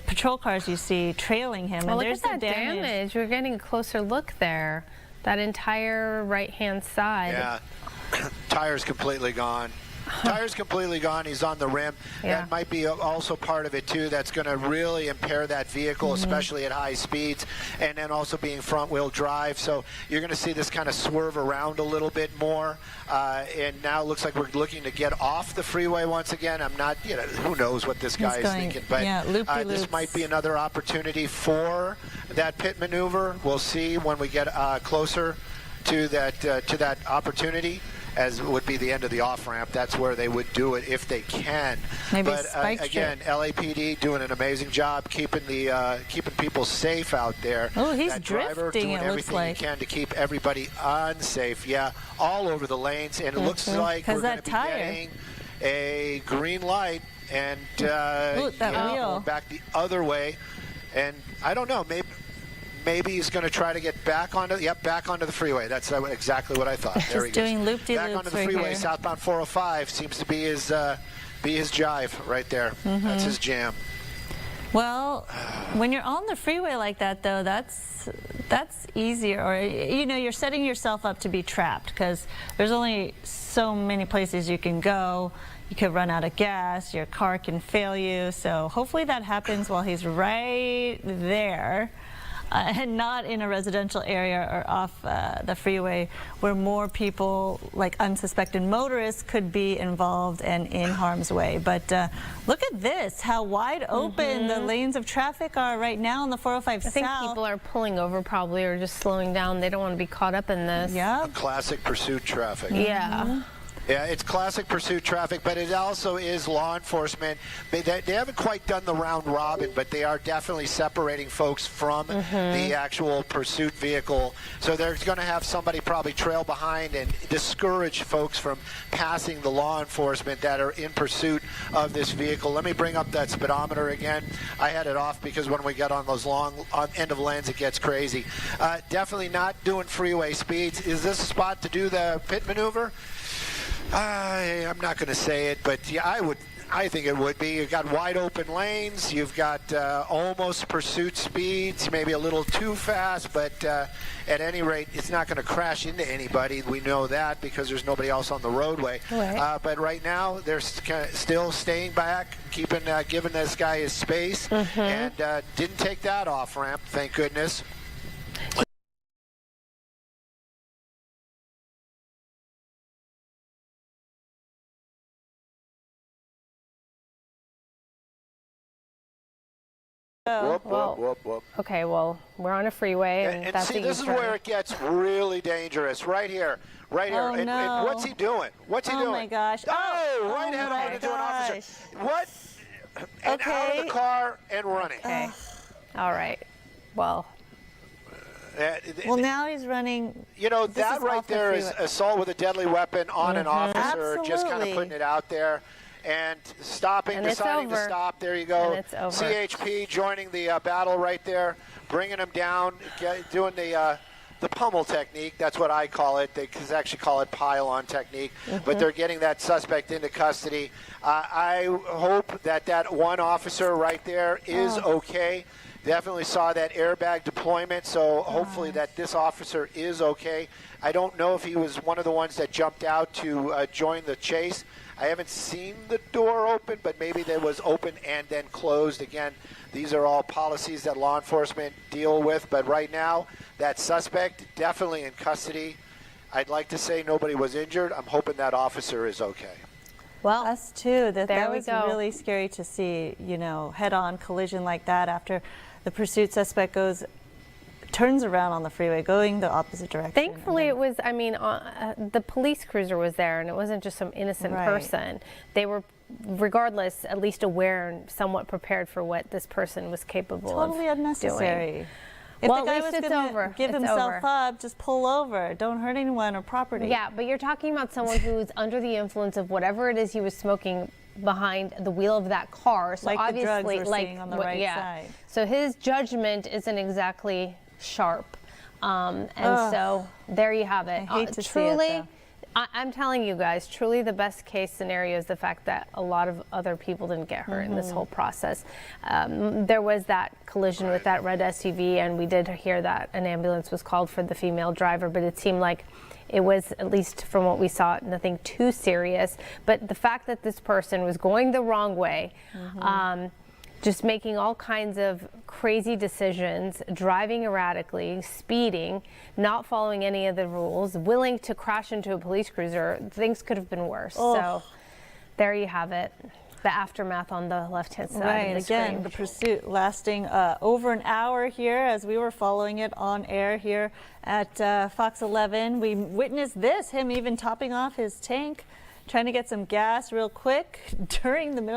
patrol cars you see trailing him. Well, and look at that damage. We're getting a closer look there. That entire right-hand side. Yeah, tire's completely gone. Tire's completely gone. He's on the rim. That might be also part of it, too. That's going to really impair that vehicle, especially at high speeds, and then also being front-wheel drive. So you're going to see this kind of swerve around a little bit more. And now it looks like we're looking to get off the freeway once again. I'm not, you know, who knows what this guy is thinking. But this might be another opportunity for that pit maneuver. We'll see when we get closer to that opportunity. As would be the end of the off-ramp. That's where they would do it if they can. Maybe but again, LAPD doing an amazing job keeping people safe out there. Oh, he's that driver drifting, doing everything he can to keep everybody unsafe. Yeah, all over the lanes, and it looks like we're going to be getting a green light, and that wheel. back the other way. And I don't know, maybe he's going to try to get back onto the freeway. That's exactly what I thought. There he Just goes. doing loop-de-loops back onto the right freeway. here. Southbound 405 seems to be his jive right there. That's his jam. Well, when you're on the freeway like that, though, that's easier. Or, you're setting yourself up to be trapped because there's only so many places you can go. You could run out of gas. Your car can fail you. So hopefully that happens while he's right there. And not in a residential area or off the freeway where more people, like unsuspected motorists, could be involved and in harm's way. But look at this, how wide open the lanes of traffic are right now on the 405 I think South. people are pulling over probably or just slowing down. They don't want to be caught up in this. Yeah. Classic pursuit traffic. Yeah. Yeah, it's classic pursuit traffic, but it also is law enforcement. They haven't quite done the round robin, but they are definitely separating folks from the actual pursuit vehicle. So they're going to have somebody probably trail behind and discourage folks from passing the law enforcement that are in pursuit of this vehicle. Let me bring up that speedometer again. I had it off because when we get on those long end of lanes, it gets crazy. Definitely not doing freeway speeds. Is this a spot to do the pit maneuver? I'm not going to say it, but yeah, I think it would be. You've got wide open lanes. You've got almost pursuit speeds, maybe a little too fast, but at any rate, it's not going to crash into anybody. We know that because there's nobody else on the roadway. Right. But right now, they're still staying back, giving this guy his space, and didn't take that off ramp, thank goodness. Whoop, whoop, whoop, whoop. Okay, well, we're on a freeway, and that's see, a this is U-turn. where it gets really dangerous. Right here. Oh, and no. what's he doing? What's he doing? Oh my gosh. Oh, right oh head my on into an officer. gosh. What? And out of the car and running. Okay. All right. Well, Well, now he's running. that is right off the there is freeway. assault with a deadly weapon on an officer, just kind of Absolutely. putting it out there. And stopping, And it's deciding to over. stop. There you go. And it's over. CHP joining the battle right there, bringing him down, doing the pummel technique. That's what I call it. They actually call it pile-on technique. But they're getting that suspect into custody. I hope that one officer right there is okay. Definitely saw that airbag deployment, so hopefully that this officer is okay. I don't know if he was one of the ones that jumped out to join the chase. I haven't seen the door open, but maybe that was open and then closed. Again, these are all policies that law enforcement deal with, but right now, that suspect definitely in custody. I'd like to say nobody was injured. I'm hoping that officer is okay. well, Us too. That There we was go. really scary to see, head-on collision like that after the pursuit suspect turns around on the freeway, going the opposite direction. thankfully it was, the police cruiser was there, and it wasn't just some innocent Right. person. They were, regardless, at least aware and somewhat prepared for what this person was capable Totally of unnecessary. doing. If Well, the guy at least was it's gonna over. give It's himself over. up, just pull over. Don't hurt anyone or property. Yeah, but you're talking about someone who's under the influence of whatever it is he was smoking behind the wheel of that car. So Like the obviously, drugs we're seeing on the right side. So his judgment isn't exactly sharp. And Ugh. so there you have it. I hate to see it, truly, though. I'm telling you guys, truly the best case scenario is the fact that a lot of other people didn't get hurt in this whole process. There was that collision with that red SUV, and we did hear that an ambulance was called for the female driver, but it seemed like it was, at least from what we saw, nothing too serious. But the fact that this person was going the wrong way, just making all kinds of crazy decisions, driving erratically, speeding, not following any of the rules, willing to crash into a police cruiser, things could have been worse. So there you have it. The aftermath on the left-hand side Right, of the again, screen. the pursuit lasting over an hour here as we were following it on air here at Fox 11. We witnessed this, him even topping off his tank, trying to get some gas real quick during the middle